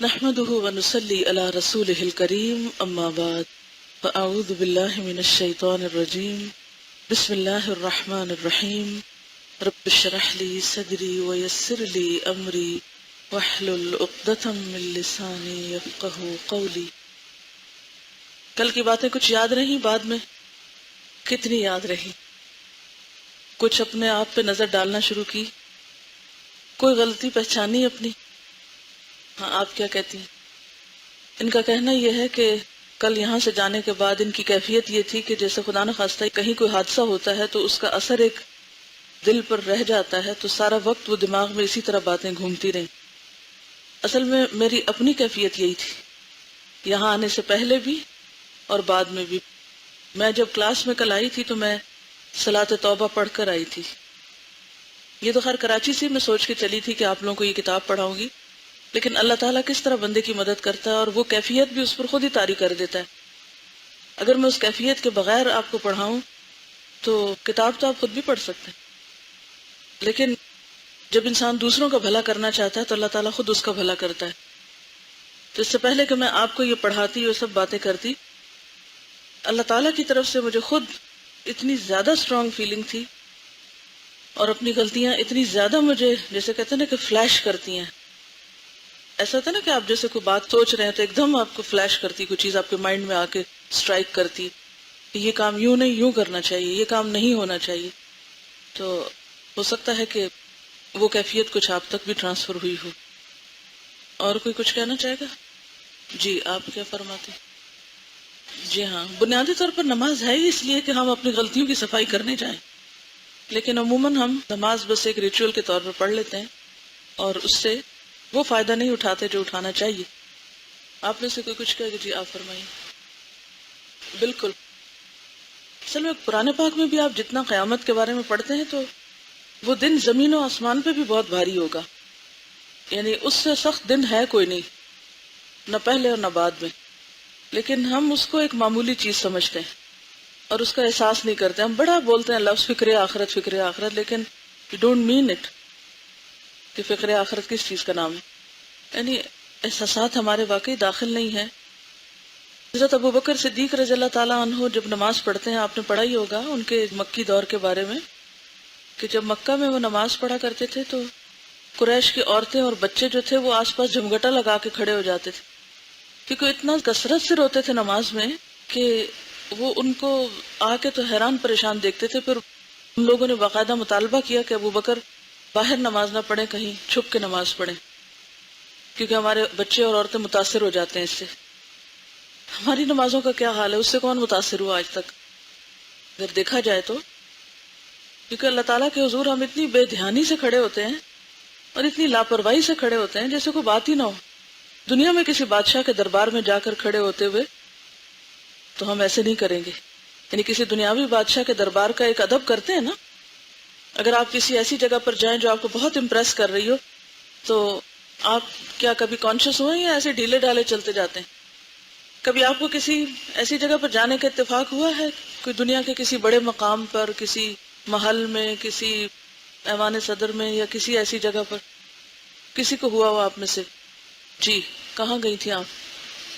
نحمده ونصلي على رسوله الكريم اما بعد فاعوذ بالله من الشيطان الرجيم بسم الله الرحمن الرحيم رب اشرح لي صدري ويسر لي امري واحلل عقدة من لساني يفقهوا قولي۔ کل کی باتیں کچھ یاد رہی؟ بعد میں کتنی یاد رہی؟ کچھ اپنے آپ پہ نظر ڈالنا شروع کی؟ کوئی غلطی پہچانی اپنی؟ ہاں، آپ کیا کہتی ہیں؟ ان کا کہنا یہ ہے کہ کل یہاں سے جانے کے بعد ان کی کیفیت یہ تھی کہ جیسے خدا نخواستہ کہیں کوئی حادثہ ہوتا ہے تو اس کا اثر ایک دل پر رہ جاتا ہے، تو سارا وقت وہ دماغ میں اسی طرح باتیں گھومتی رہیں۔ اصل میں میری اپنی کیفیت یہی تھی، یہاں آنے سے پہلے بھی اور بعد میں بھی۔ میں جب کلاس میں کل آئی تھی تو میں صلاۃ توبہ پڑھ کر آئی تھی۔ یہ تو خیر کراچی سے میں سوچ کے چلی تھی کہ آپ لوگوں کو یہ کتاب پڑھاؤں گی، لیکن اللہ تعالیٰ کس طرح بندے کی مدد کرتا ہے اور وہ کیفیت بھی اس پر خود ہی طاری کر دیتا ہے۔ اگر میں اس کیفیت کے بغیر آپ کو پڑھاؤں تو کتاب تو آپ خود بھی پڑھ سکتے ہیں، لیکن جب انسان دوسروں کا بھلا کرنا چاہتا ہے تو اللہ تعالیٰ خود اس کا بھلا کرتا ہے۔ تو اس سے پہلے کہ میں آپ کو یہ پڑھاتی اور سب باتیں کرتی، اللہ تعالیٰ کی طرف سے مجھے خود اتنی زیادہ اسٹرانگ فیلنگ تھی اور اپنی غلطیاں اتنی زیادہ مجھے جیسے کہتے ہیں نا کہ فلیش کرتی ہیں۔ ایسا ہوتا ہے نا کہ آپ جیسے کوئی بات سوچ رہے ہیں تو ایک دم آپ کو فلیش کرتی، کوئی چیز آپ کے مائنڈ میں آ کے اسٹرائک کرتی کہ یہ کام یوں نہیں یوں کرنا چاہیے، یہ کام نہیں ہونا چاہیے۔ تو ہو سکتا ہے کہ وہ کیفیت کچھ آپ تک بھی ٹرانسفر ہوئی ہو۔ اور کوئی کچھ کہنا چاہے گا؟ جی، آپ کیا فرماتے؟ جی ہاں، بنیادی طور پر نماز ہے ہی اس لیے کہ ہم اپنی غلطیوں کی صفائی کرنے جائیں، لیکن عموماً ہم نماز بس ایک ریچول کے طور پر پڑھ لیتے ہیں اور اس سے وہ فائدہ نہیں اٹھاتے جو اٹھانا چاہیے۔ آپ میں سے کوئی کچھ کہے گا؟ جی آپ فرمائیے۔ بالکل، اصل میں قرآن پاک میں بھی آپ جتنا قیامت کے بارے میں پڑھتے ہیں تو وہ دن زمین و آسمان پہ بھی بہت بھاری ہوگا، یعنی اس سے سخت دن ہے کوئی نہیں، نہ پہلے اور نہ بعد میں، لیکن ہم اس کو ایک معمولی چیز سمجھتے ہیں اور اس کا احساس نہیں کرتے۔ ہم بڑا بولتے ہیں لفظ فکر آخرت فکر آخرت، لیکن یو ڈونٹ مین اٹ کہ فکر آخرت کس چیز کا نام ہے، یعنی احساسات ہمارے واقعی داخل نہیں ہیں۔ حضرت ابو بکر صدیق رضی اللہ تعالیٰ عنہ جب نماز پڑھتے ہیں، آپ نے پڑھا ہی ہوگا ان کے مکی دور کے بارے میں کہ جب مکہ میں وہ نماز پڑھا کرتے تھے تو قریش کی عورتیں اور بچے جو تھے وہ آس پاس جھمگٹا لگا کے کھڑے ہو جاتے تھے، کیونکہ اتنا کثرت سے روتے تھے نماز میں کہ وہ ان کو آ کے تو حیران پریشان دیکھتے تھے۔ پھر ان لوگوں نے باقاعدہ مطالبہ کیا کہ ابو بکر باہر نماز نہ پڑھیں، کہیں چھپ کے نماز پڑھیں، کیونکہ ہمارے بچے اور عورتیں متاثر ہو جاتے ہیں اس سے۔ ہماری نمازوں کا کیا حال ہے؟ اس سے کون متاثر ہوا آج تک اگر دیکھا جائے تو؟ کیونکہ اللہ تعالیٰ کے حضور ہم اتنی بے دھیانی سے کھڑے ہوتے ہیں اور اتنی لاپرواہی سے کھڑے ہوتے ہیں جیسے کوئی بات ہی نہ ہو۔ دنیا میں کسی بادشاہ کے دربار میں جا کر کھڑے ہوتے ہوئے تو ہم ایسے نہیں کریں گے، یعنی کسی دنیاوی بادشاہ کے دربار کا ایک ادب کرتے ہیں نا۔ اگر آپ کسی ایسی جگہ پر جائیں جو آپ کو بہت امپریس کر رہی ہو تو آپ کیا کبھی کانشیس ہوئے یا ایسے ڈھیلے ڈالے چلتے جاتے ہیں؟ کبھی آپ کو کسی ایسی جگہ پر جانے کا اتفاق ہوا ہے، کوئی دنیا کے کسی بڑے مقام پر، کسی محل میں، کسی ایوان صدر میں یا کسی ایسی جگہ پر کسی کو ہوا ہوا آپ میں سے؟ جی، کہاں گئی تھی آپ؟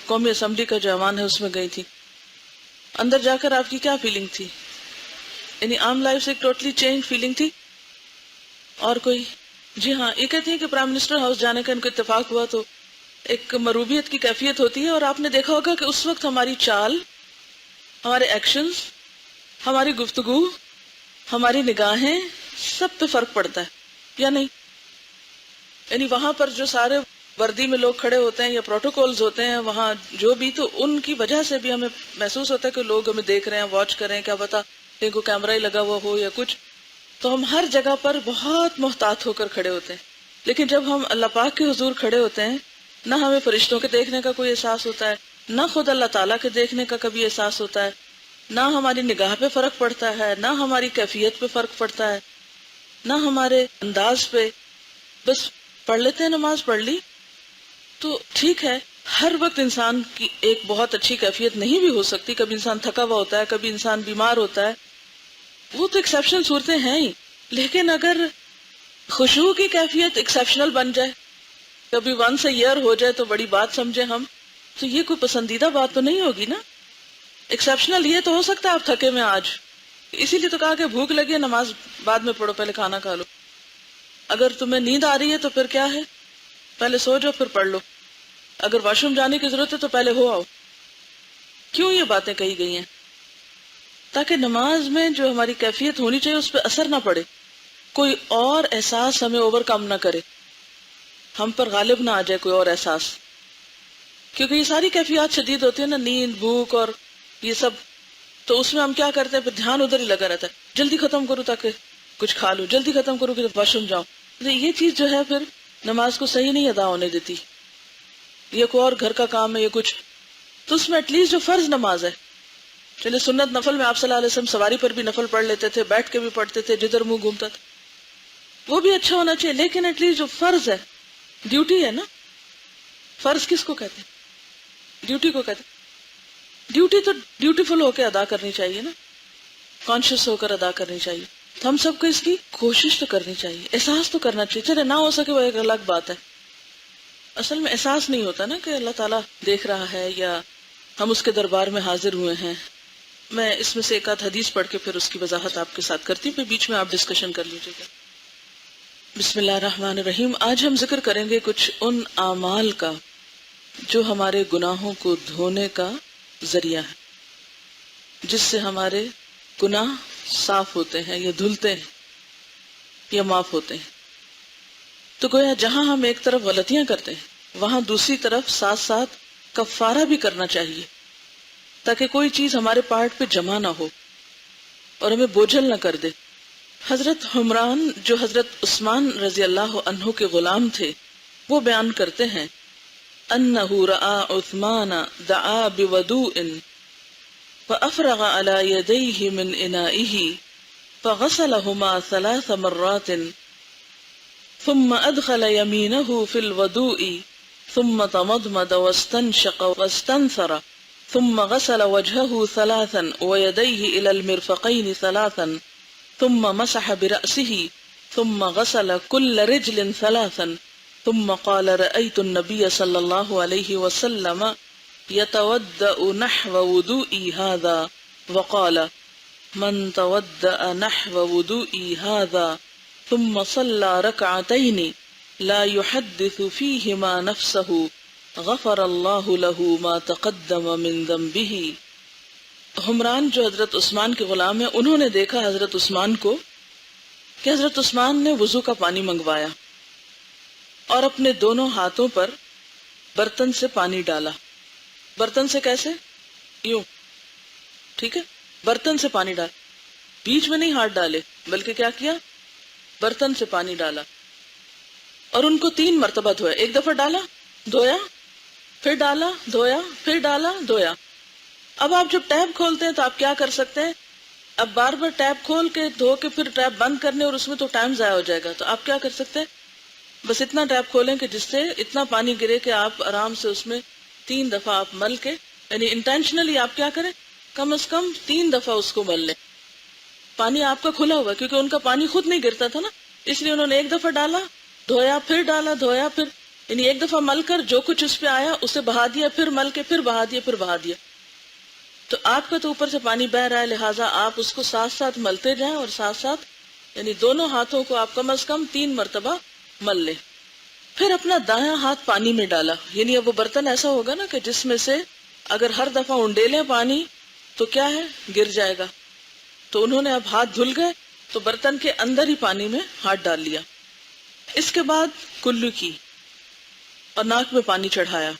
قومی اسمبلی کا جو ایوان ہے اس میں گئی تھی۔ اندر جا کر آپ کی کیا فیلنگ تھی؟ یعنی عام لائف سے ایک ٹوٹلی چینج فیلنگ تھی؟ اور کوئی؟ جی ہاں، یہ کہتے ہیں کہ پرائم منسٹر ہاؤس جانے کا ان کو اتفاق ہوا تو ایک مروبیت کی کیفیت ہوتی ہے، اور آپ نے دیکھا ہوگا کہ اس وقت ہماری چال، ہمارے ایکشنز، ہماری گفتگو، ہماری نگاہیں، سب پہ فرق پڑتا ہے یا نہیں؟ یعنی وہاں پر جو سارے وردی میں لوگ کھڑے ہوتے ہیں یا پروٹوکولز ہوتے ہیں وہاں جو بھی، تو ان کی وجہ سے بھی ہمیں محسوس ہوتا ہے کہ لوگ ہمیں دیکھ رہے ہیں، واچ کر رہے ہیں، کیا پتا کہیں کو کیمرہ ہی لگا ہوا ہو یا کچھ، تو ہم ہر جگہ پر بہت محتاط ہو کر کھڑے ہوتے ہیں۔ لیکن جب ہم اللہ پاک کے حضور کھڑے ہوتے ہیں، نہ ہمیں فرشتوں کے دیکھنے کا کوئی احساس ہوتا ہے، نہ خود اللہ تعالیٰ کے دیکھنے کا کبھی احساس ہوتا ہے، نہ ہماری نگاہ پہ فرق پڑتا ہے، نہ ہماری کیفیت پہ فرق پڑتا ہے، نہ ہمارے انداز پہ، بس پڑھ لیتے ہیں، نماز پڑھ لی تو ٹھیک ہے۔ ہر وقت انسان کی ایک بہت اچھی کیفیت نہیں بھی ہو سکتی، کبھی انسان تھکا ہوا ہوتا ہے، کبھی انسان بیمار ہوتا ہے، وہ تو ایکسیپشنل صورتیں ہیں ہی، لیکن اگر خشوع کی کیفیت ایکسیپشنل بن جائے کبھی ونس اے ایئر ہو جائے تو بڑی بات سمجھے ہم، تو یہ کوئی پسندیدہ بات تو نہیں ہوگی نا. ایکسیپشنل یہ تو ہو سکتا ہے آپ تھکے میں آج، اسی لیے تو کہا کہ بھوک لگی ہے نماز بعد میں پڑھو، پہلے کھانا کھا لو. اگر تمہیں نیند آ رہی ہے تو پھر کیا ہے، پہلے سو جاؤ پھر پڑھ لو. اگر واش روم جانے کی ضرورت ہے تو پہلے ہو آؤ. کیوں یہ باتیں کہی گئی ہیں؟ تاکہ نماز میں جو ہماری کیفیت ہونی چاہیے اس پہ اثر نہ پڑے، کوئی اور احساس ہمیں اوور کم نہ کرے، ہم پر غالب نہ آ جائے کوئی اور احساس. کیونکہ یہ ساری کیفیات شدید ہوتی ہیں نا، نیند، بھوک اور یہ سب، تو اس میں ہم کیا کرتے ہیں، پھر دھیان ادھر ہی لگا رہتا ہے، جلدی ختم کرو تاکہ کچھ کھا لو، جلدی ختم کرو کہ واش روم جاؤ. یہ چیز جو ہے پھر نماز کو صحیح نہیں ادا ہونے دیتی. یہ کوئی اور گھر کا کام ہے، یہ کچھ، تو اس میں ایٹ لیسٹ جو فرض نماز ہے، چلے سنت نفل میں آپ صلی اللہ علیہ وسلم سواری پر بھی نفل پڑھ لیتے تھے، بیٹھ کے بھی پڑھتے تھے، جدھر منہ گھومتا تھا، وہ بھی اچھا ہونا چاہیے. لیکن ایٹ لیسٹ جو فرض ہے، ڈیوٹی ہے نا، فرض کس کو کہتے ہیں؟ ڈیوٹی کو کہتے ہیں. ڈیوٹی تو ڈیوٹیفل ہو کے ادا کرنی چاہیے نا، کانشیس ہو کر ادا کرنی چاہیے. تو ہم سب کو اس کی کوشش تو کرنی چاہیے، احساس تو کرنا چاہیے. چلے نہ ہو سکے وہ ایک الگ بات ہے. اصل میں احساس نہیں ہوتا نا کہ اللہ تعالیٰ دیکھ رہا ہے یا ہم اس کے دربار میں حاضر ہوئے ہیں. میں اس میں سے ایک آدھ حدیث پڑھ کے پھر اس کی وضاحت آپ کے ساتھ کرتی ہوں، پھر بیچ میں آپ ڈسکشن کر لیجیے گا. بسم اللہ الرحمن الرحیم. آج ہم ذکر کریں گے کچھ ان اعمال کا جو ہمارے گناہوں کو دھونے کا ذریعہ ہے، جس سے ہمارے گناہ صاف ہوتے ہیں یا دھلتے ہیں یا معاف ہوتے ہیں. تو گویا جہاں ہم ایک طرف غلطیاں کرتے ہیں وہاں دوسری طرف ساتھ ساتھ کفارہ بھی کرنا چاہیے، تاکہ کوئی چیز ہمارے پارٹ پہ جمع نہ ہو اور ہمیں بوجھل نہ کر دے. حضرت حمران جو حضرت عثمان رضی اللہ عنہ کے غلام تھے، وہ بیان کرتے ہیں انہ رآ عثمان دعا بوضوء فافرغ على يديه من انائه فغسلهما 3 مرات ثم ادخل يمينه في الوضوء ثم تمضمض واستنشق واستنثر ثم غسل وجهه 3 ويديه الى المرفقين 3 ثم مسح برأسه ثم غسل كل رجل 3 ثم قال رأيت النبي صلى الله عليه وسلم يتودأ نحو وضوئي هذا وقال من تودأ نحو وضوئي هذا ثم صلى 2 ركعتين لا يحدث فيهما نفسه غفر الله له ما تقدم من ذنبه. حمران جو حضرت عثمان کے غلام ہیں، انہوں نے دیکھا حضرت عثمان کو کہ حضرت عثمان نے وضو کا پانی منگوایا اور اپنے دونوں ہاتھوں پر برتن سے پانی ڈالا. برتن سے کیسے؟ یوں، ٹھیک ہے، برتن سے پانی ڈال، بیچ میں نہیں ہاتھ ڈالے، بلکہ کیا کیا، برتن سے پانی ڈالا اور ان کو 3 مرتبہ دھویا. ایک دفعہ ڈالا، دھویا، پھر ڈالا، دھویا، پھر ڈالا، دھویا. اب آپ جب ٹیپ کھولتے ہیں تو آپ کیا کر سکتے ہیں، اب بار بار ٹیپ کھول کے دھو کے پھر ٹیپ بند کرنے، اور اس میں تو ٹائم ضائع ہو جائے گا. تو آپ کیا کر سکتے ہیں، بس اتنا ٹیپ کھولیں کہ جس سے اتنا پانی گرے کہ آپ آرام سے اس میں 3 دفعہ آپ مل کے، یعنی انٹینشنلی آپ کیا کریں، کم از کم 3 دفعہ اس کو مل لیں. پانی آپ کا کھلا ہوا، کیونکہ ان کا پانی خود نہیں گرتا تھا نا، اس لیے انہوں نے ایک دفعہ ڈالا، دھویا، پھر ڈالا، دھویا، پھر، یعنی ایک دفعہ مل کر جو کچھ اس پہ آیا اسے بہا دیا، پھر مل کے پھر بہا دیا، پھر بہا دیا. تو آپ کا تو اوپر سے پانی بہ رہا ہے، لہٰذا آپ اس کو ساتھ ساتھ ملتے جائیں اور ساتھ ساتھ، یعنی دونوں ہاتھوں کو آپ کم از کم 3 مرتبہ مل لیں. پھر اپنا دایاں ہاتھ پانی میں ڈالا، یعنی اب وہ برتن ایسا ہوگا نا کہ جس میں سے اگر ہر دفعہ انڈیلیں پانی تو کیا ہے، گر جائے گا. تو انہوں نے اب ہاتھ دھل گئے تو برتن کے اندر ہی پانی میں ہاتھ ڈال لیا. اس کے بعد کلو کی اور ناک میں پانی چڑھایا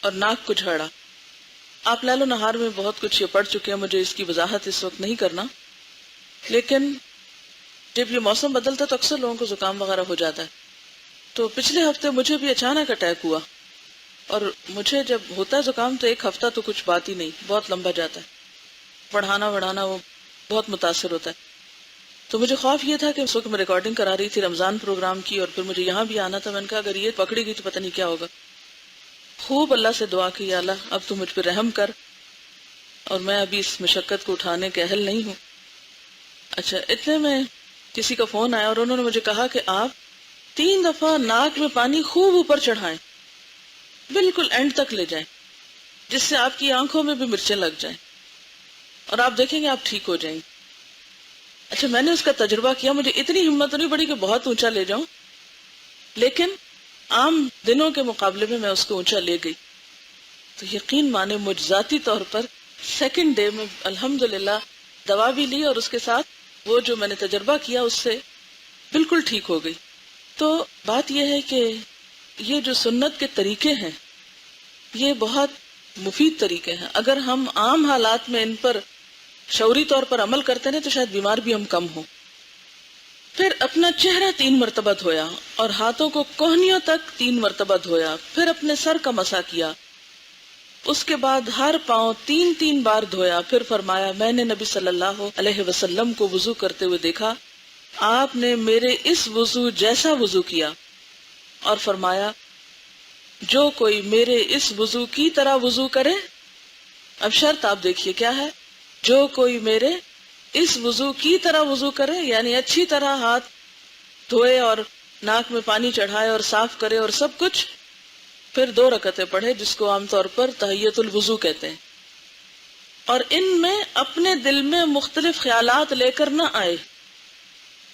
اور ناک کو جھاڑا. آپ لیل و نہار میں بہت کچھ یہ پڑھ چکے ہیں، مجھے اس کی وضاحت اس وقت نہیں کرنا، لیکن جب یہ موسم بدلتا تو اکثر لوگوں کو زکام وغیرہ ہو جاتا ہے. تو پچھلے ہفتے مجھے بھی اچانک اٹیک ہوا، اور مجھے جب ہوتا ہے زکام تو 1 ہفتہ تو کچھ بات ہی نہیں، بہت لمبا جاتا ہے، پڑھانا وڑھانا وہ بہت متاثر ہوتا ہے. تو مجھے خوف یہ تھا کہ اس وقت میں ریکارڈنگ کرا رہی تھی رمضان پروگرام کی، اور پھر مجھے یہاں بھی آنا تھا. میں نے کہا اگر یہ پکڑی گئی تو پتہ نہیں کیا ہوگا. خوب اللہ سے دعا کی، یا اللہ اب تو مجھ پہ رحم کر، اور میں ابھی اس مشقت کو اٹھانے کے اہل نہیں ہوں. اچھا، اتنے میں کسی کا فون آیا اور انہوں نے مجھے کہا کہ آپ 3 دفعہ ناک میں پانی خوب اوپر چڑھائیں، بالکل اینڈ تک لے جائیں، جس سے آپ کی آنکھوں میں بھی مرچیں لگ جائیں، اور آپ دیکھیں گے آپ ٹھیک ہو جائیں گے۔ اچھا، میں نے اس کا تجربہ کیا، مجھے اتنی ہمت نہیں پڑی کہ بہت اونچا لے جاؤں، لیکن عام دنوں کے مقابلے میں اس کو اونچا لے گئی، تو یقین مانے مجھ ذاتی طور پر سیکنڈ ڈے میں الحمدللہ دوا بھی لی، اور اس کے ساتھ وہ جو میں نے تجربہ کیا اس سے بالکل ٹھیک ہو گئی۔ تو بات یہ ہے کہ یہ جو سنت کے طریقے ہیں یہ بہت مفید طریقے ہیں، اگر ہم عام حالات میں ان پر شعوری طور پر عمل کرتے ہیں تو شاید بیمار بھی ہم کم ہوں۔ پھر اپنا چہرہ 3 مرتبہ دھویا اور ہاتھوں کو کوہنیوں تک 3 مرتبہ دھویا، پھر اپنے سر کا مسح کیا، اس کے بعد ہر پاؤں 3 بار دھویا، پھر فرمایا میں نے نبی صلی اللہ علیہ وسلم کو وضو کرتے ہوئے دیکھا، آپ نے میرے اس وضو جیسا وضو کیا، اور فرمایا جو کوئی میرے اس وضو کی طرح وضو کرے، اب شرط آپ دیکھیے کیا ہے، جو کوئی میرے اس وضو کی طرح وضو کرے، یعنی اچھی طرح ہاتھ دھوئے اور ناک میں پانی چڑھائے اور صاف کرے اور سب کچھ، پھر 2 رکعتیں پڑھے جس کو عام طور پر تحیۃ الوضو کہتے ہیں، اور ان میں اپنے دل میں مختلف خیالات لے کر نہ آئے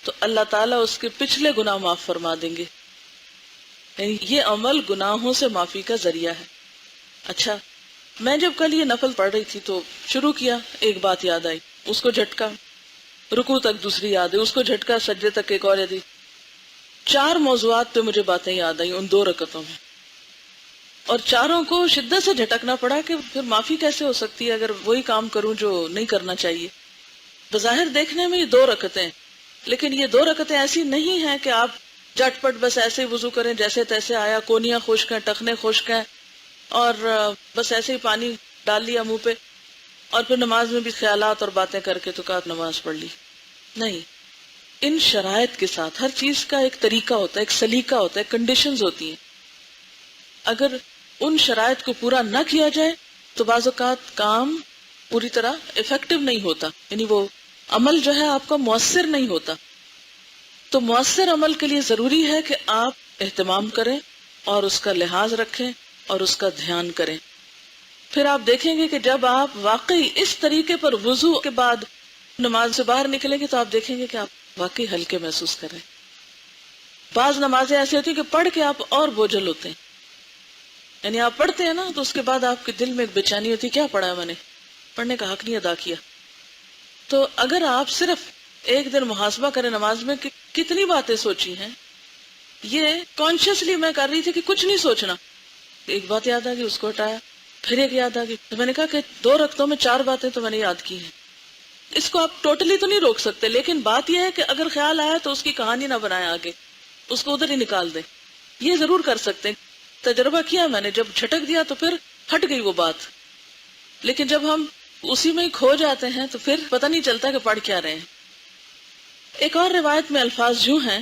تو اللہ تعالیٰ اس کے پچھلے گناہ معاف فرما دیں گے، یعنی یہ عمل گناہوں سے معافی کا ذریعہ ہے۔ اچھا، میں جب کل یہ نفل پڑھ رہی تھی تو شروع کیا، ایک بات یاد آئی، اس کو جھٹکا، رکوع تک دوسری یاد ہے، اس کو جھٹکا، سجدے تک ایک اور یاد آئی، 4 موضوعات پہ مجھے باتیں یاد آئیں ان 2 رکعتوں میں، اور چاروں کو شدت سے جھٹکنا پڑا کہ پھر معافی کیسے ہو سکتی ہے اگر وہی کام کروں جو نہیں کرنا چاہیے۔ بظاہر دیکھنے میں یہ 2 رکعتیں، لیکن یہ 2 رکعتیں ایسی نہیں ہیں کہ آپ جٹ پٹ بس ایسے ہی وضو کریں جیسے تیسے آیا، کونیاں خشک ہیں، ٹخنے خشک ہیں، اور بس ایسے ہی پانی ڈال لیا منہ پہ اور پھر نماز میں بھی خیالات اور باتیں کر کے تو کہا نماز پڑھ لی۔ نہیں، ان شرائط کے ساتھ ہر چیز کا ایک طریقہ ہوتا ہے، ایک سلیقہ ہوتا ہے، کنڈیشنز ہوتی ہیں، اگر ان شرائط کو پورا نہ کیا جائے تو بعض اوقات کام پوری طرح افیکٹو نہیں ہوتا، یعنی وہ عمل جو ہے آپ کا مؤثر نہیں ہوتا۔ تو مؤثر عمل کے لیے ضروری ہے کہ آپ اہتمام کریں اور اس کا لحاظ رکھیں اور اس کا دھیان کریں۔ پھر آپ دیکھیں گے کہ جب آپ واقعی اس طریقے پر وضو کے بعد نماز سے باہر نکلیں گے تو آپ دیکھیں گے کہ آپ واقعی ہلکے محسوس کریں۔ بعض نمازیں ایسی ہوتی ہیں کہ پڑھ کے آپ اور بوجھل ہوتے ہیں، یعنی آپ پڑھتے ہیں نا تو اس کے بعد آپ کے دل میں ایک بے چینی ہوتی، کیا پڑھا ہے میں نے، پڑھنے کا حق نہیں ادا کیا۔ تو اگر آپ صرف ایک دن محاسبہ کریں نماز میں کہ کتنی باتیں سوچی ہیں، یہ کانشیسلی میں کر رہی تھی کہ کچھ نہیں سوچنا، ایک بات یاد آ گئی اس کو ہٹایا، پھر ایک یاد آ گئی، تو میں نے کہا کہ 2 رکعتوں میں 4 باتیں تو میں نے یاد کی ہیں۔ اس کو آپ ٹوٹلی تو نہیں روک سکتے، لیکن بات یہ ہے کہ اگر خیال آیا تو اس کی کہانی نہ بنائیں، آگے اس کو ادھر ہی نکال دیں، یہ ضرور کر سکتے ہیں۔ تجربہ کیا میں نے، جب جھٹک دیا تو پھر ہٹ گئی وہ بات، لیکن جب ہم اسی میں ہی کھو جاتے ہیں تو پھر پتہ نہیں چلتا کہ پڑھ کیا رہے ہیں۔ ایک اور روایت میں الفاظ یوں ہیں،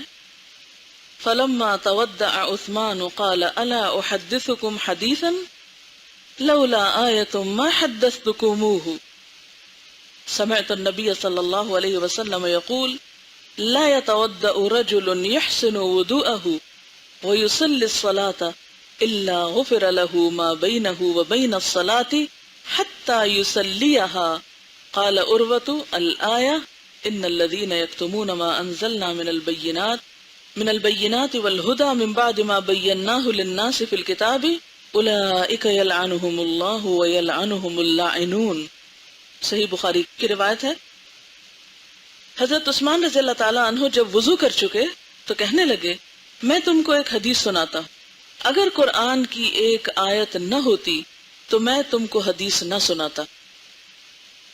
فَلَمَّا تَوَدَّعَ عُثْمَانُ قَالَ أَلَا أُحَدِّثُكُمْ حَدِيثًا لَوْلَا آيَةٌ مَا حَدَّثْتُكُمُوهُ سمعت النبي صلى الله عليه وسلم يقول لا يتوضأ رجل يحسن وضوءه ويصلي الصلاة إلا غفر له ما بينه وبين الصلاة حتى يصليها قال عروة الآية إن الذين يكتمون ما أنزلنا من البينات والهدى من بعد ما بيناه للناس في الكتاب أولئك يلعنهم الله ويلعنهم اللاعنون۔ صحیح بخاری کی روایت ہے، حضرت عثمان رضی اللہ تعالیٰ عنہ جب وضو کر چکے تو کہنے لگے میں تم کو ایک حدیث سناتا، اگر قرآن کی ایک آیت نہ ہوتی تو میں تم کو حدیث نہ سناتا۔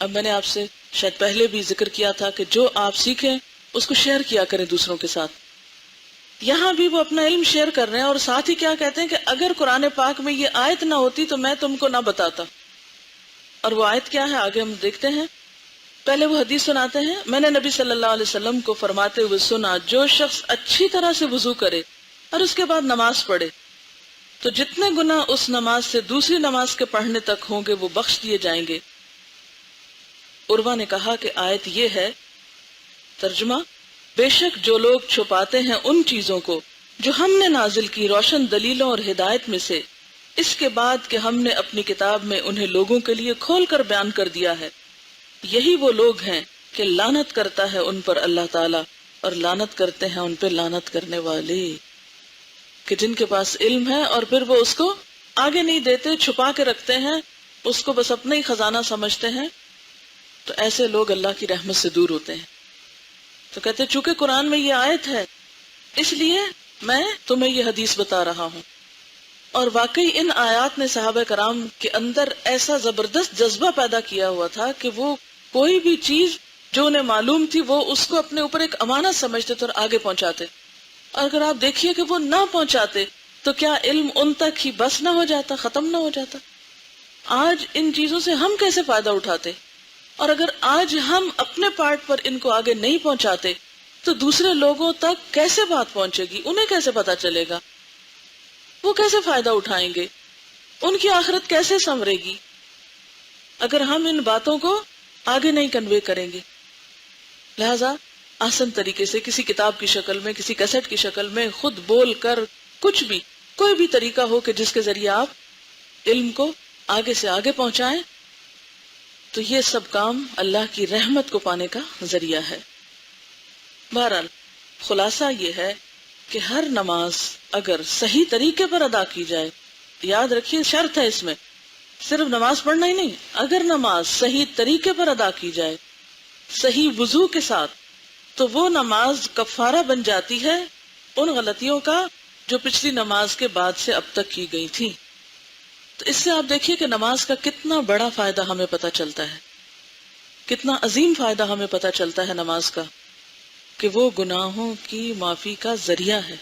اب میں نے آپ سے شاید پہلے بھی ذکر کیا تھا کہ جو آپ سیکھیں اس کو شیئر کیا کریں دوسروں کے ساتھ، یہاں بھی وہ اپنا علم شیئر کر رہے ہیں، اور ساتھ ہی کیا کہتے ہیں کہ اگر قرآن پاک میں یہ آیت نہ ہوتی تو میں تم کو نہ بتاتا۔ اور وہ آیت کیا ہے آگے ہم دیکھتے ہیں، پہلے وہ حدیث سناتے ہیں، میں نے نبی صلی اللہ علیہ وسلم کو فرماتے ہوئے سنا جو شخص اچھی طرح سے وضو کرے اور اس کے بعد نماز پڑھے تو جتنے گناہ اس نماز سے دوسری نماز کے پڑھنے تک ہوں گے وہ بخش دیے جائیں گے۔ عروہ نے کہا کہ آیت یہ ہے، ترجمہ، بے شک جو لوگ چھپاتے ہیں ان چیزوں کو جو ہم نے نازل کی روشن دلیلوں اور ہدایت میں سے، اس کے بعد کہ ہم نے اپنی کتاب میں انہیں لوگوں کے لیے کھول کر بیان کر دیا ہے۔ یہی وہ لوگ ہیں کہ لعنت کرتا ہے ان پر اللہ تعالیٰ، اور لعنت کرتے ہیں ان پہ لعنت کرنے والے، کہ جن کے پاس علم ہے اور پھر وہ اس کو آگے نہیں دیتے، چھپا کے رکھتے ہیں، اس کو بس اپنا ہی خزانہ سمجھتے ہیں، تو ایسے لوگ اللہ کی رحمت سے دور ہوتے ہیں۔ تو کہتے چونکہ قرآن میں یہ آیت ہے اس لیے میں تمہیں یہ حدیث بتا رہا ہوں۔ اور واقعی ان آیات نے صحابہ کرام کے اندر ایسا زبردست جذبہ پیدا کیا ہوا تھا کہ وہ کوئی بھی چیز جو انہیں معلوم تھی وہ اس کو اپنے اوپر ایک امانت سمجھتے تھے اور آگے پہنچاتے، اور اگر آپ دیکھیے کہ وہ نہ پہنچاتے تو کیا علم ان تک ہی بس نہ ہو جاتا، ختم نہ ہو جاتا؟ آج ان چیزوں سے ہم کیسے فائدہ اٹھاتے، اور اگر آج ہم اپنے پارٹ پر ان کو آگے نہیں پہنچاتے تو دوسرے لوگوں تک کیسے بات پہنچے گی؟ انہیں کیسے پتا چلے گا؟ وہ کیسے فائدہ اٹھائیں گے؟ ان کی آخرت کیسے سنورے گی اگر ہم ان باتوں کو آگے نہیں کنوے کریں گے؟ لہذا آسان طریقے سے کسی کتاب کی شکل میں، کسی کیسٹ کی شکل میں، خود بول کر، کچھ بھی، کوئی بھی طریقہ ہو کہ جس کے ذریعے آپ علم کو آگے سے آگے پہنچائیں، تو یہ سب کام اللہ کی رحمت کو پانے کا ذریعہ ہے۔ بہرحال خلاصہ یہ ہے کہ ہر نماز اگر صحیح طریقے پر ادا کی جائے، یاد رکھیے شرط ہے اس میں، صرف نماز پڑھنا ہی نہیں، اگر نماز صحیح طریقے پر ادا کی جائے، صحیح وضو کے ساتھ، تو وہ نماز کفارہ بن جاتی ہے ان غلطیوں کا جو پچھلی نماز کے بعد سے اب تک کی گئی تھی۔ تو اس سے آپ دیکھیے کہ نماز کا کتنا بڑا فائدہ ہمیں پتہ چلتا ہے، کتنا عظیم فائدہ ہمیں پتہ چلتا ہے نماز کا، کہ وہ گناہوں کی معافی کا ذریعہ ہے۔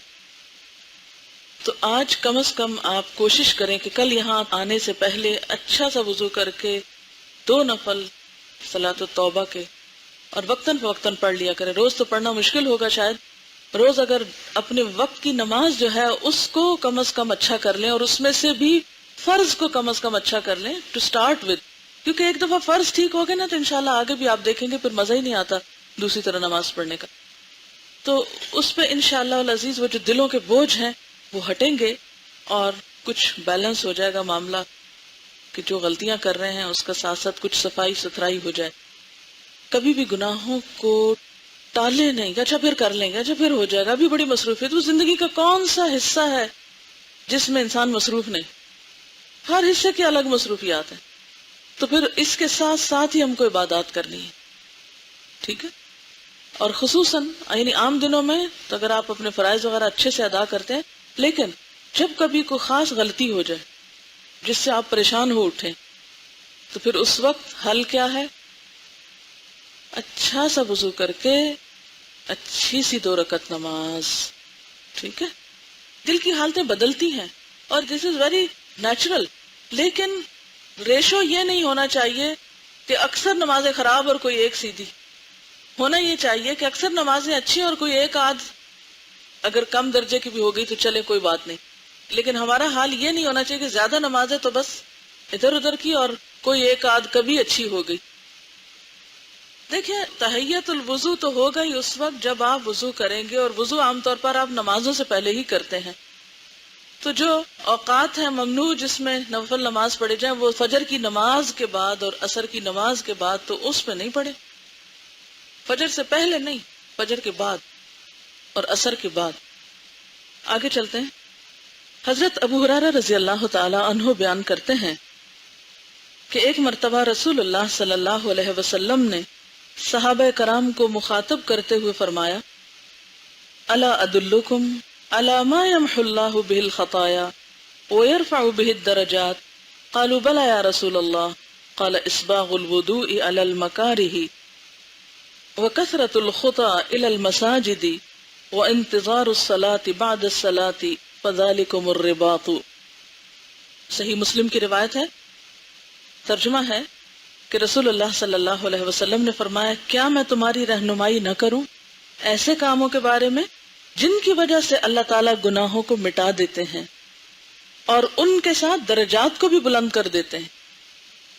تو آج کم از کم آپ کوشش کریں کہ کل یہاں آنے سے پہلے اچھا سا وضو کر کے 2 نفل صلاۃ التوبہ کے اور وقتاً فوقتاً پڑھ لیا کریں۔ روز تو پڑھنا مشکل ہوگا شاید، روز اگر اپنے وقت کی نماز جو ہے اس کو کم از کم اچھا کر لیں، اور اس میں سے بھی فرض کو کم از کم اچھا کر لیں ٹو سٹارٹ ود، کیونکہ ایک دفعہ فرض ٹھیک ہو گئے نا تو انشاءاللہ آگے بھی آپ دیکھیں گے پھر مزہ ہی نہیں آتا دوسری طرح نماز پڑھنے کا۔ تو اس پہ انشاءاللہ العزیز وہ جو دلوں کے بوجھ ہیں وہ ہٹیں گے، اور کچھ بیلنس ہو جائے گا معاملہ، کہ جو غلطیاں کر رہے ہیں اس کا ساتھ ساتھ کچھ صفائی ستھرائی ہو جائے۔ کبھی بھی گناہوں کو ٹالے نہیں، اچھا پھر کر لیں گے، اچھا پھر ہو جائے گا، ابھی بڑی مصروفیت۔ وہ زندگی کا کون سا حصہ ہے جس میں انسان مصروف نہیں؟ ہر حصے کی الگ مصروفیات ہیں، تو پھر اس کے ساتھ ساتھ ہی ہم کو عبادات کرنی ہے، ٹھیک ہے؟ اور خصوصاً یعنی عام دنوں میں تو اگر آپ اپنے فرائض وغیرہ اچھے سے ادا کرتے ہیں، لیکن جب کبھی کوئی خاص غلطی ہو جائے جس سے آپ پریشان ہو اٹھیں، تو پھر اس وقت حل کیا ہے؟ اچھا سا وضو کر کے اچھی سی 2 رکعت نماز، ٹھیک ہے؟ دل کی حالتیں بدلتی ہیں اور دس از ویری نیچرل، لیکن ریشو یہ نہیں ہونا چاہیے کہ اکثر نمازیں خراب اور کوئی ایک سیدھی۔ ہونا یہ چاہیے کہ اکثر نمازیں اچھی اور کوئی ایک آدھ اگر کم درجے کی بھی ہو گئی تو چلے، کوئی بات نہیں، لیکن ہمارا حال یہ نہیں ہونا چاہیے کہ زیادہ نمازیں تو بس ادھر ادھر کی اور کوئی ایک آدھ کبھی اچھی ہو گئی۔ دیکھیں تحیت الوضو تو ہوگا ہی اس وقت جب آپ وضو کریں گے، اور وضو عام طور پر آپ نمازوں سے پہلے ہی کرتے ہیں، تو جو اوقات ہیں ممنوع جس میں نفل نماز پڑھے جائیں وہ فجر کی نماز کے بعد اور عصر کی نماز کے بعد، تو اس پہ نہیں پڑھے، فجر سے پہلے نہیں، فجر کے بعد اور عصر کے بعد۔ آگے چلتے ہیں۔ حضرت ابو ہریرہ رضی اللہ تعالی عنہ بیان کرتے ہیں کہ ایک مرتبہ رسول اللہ صلی اللہ علیہ وسلم نے صحابہ کرام کو مخاطب کرتے ہوئے فرمایا، الا ادلکم علی ما یمحو اللہ بہ الخطایا ویرفع بہ الدرجات، قالوا بلی یا رسول اللہ، قال اسباغ الوضوء علی المکارہ وکثرة الخطى الى المساجد وانتظار الصلاة بعد الصلاة فذلكم الرباط۔ صحیح مسلم کی روایت ہے، ترجمہ ہے کہ رسول اللہ صلی اللہ علیہ وسلم نے فرمایا، کیا میں تمہاری رہنمائی نہ کروں ایسے کاموں کے بارے میں جن کی وجہ سے اللہ تعالیٰ گناہوں کو مٹا دیتے ہیں اور ان کے ساتھ درجات کو بھی بلند کر دیتے ہیں،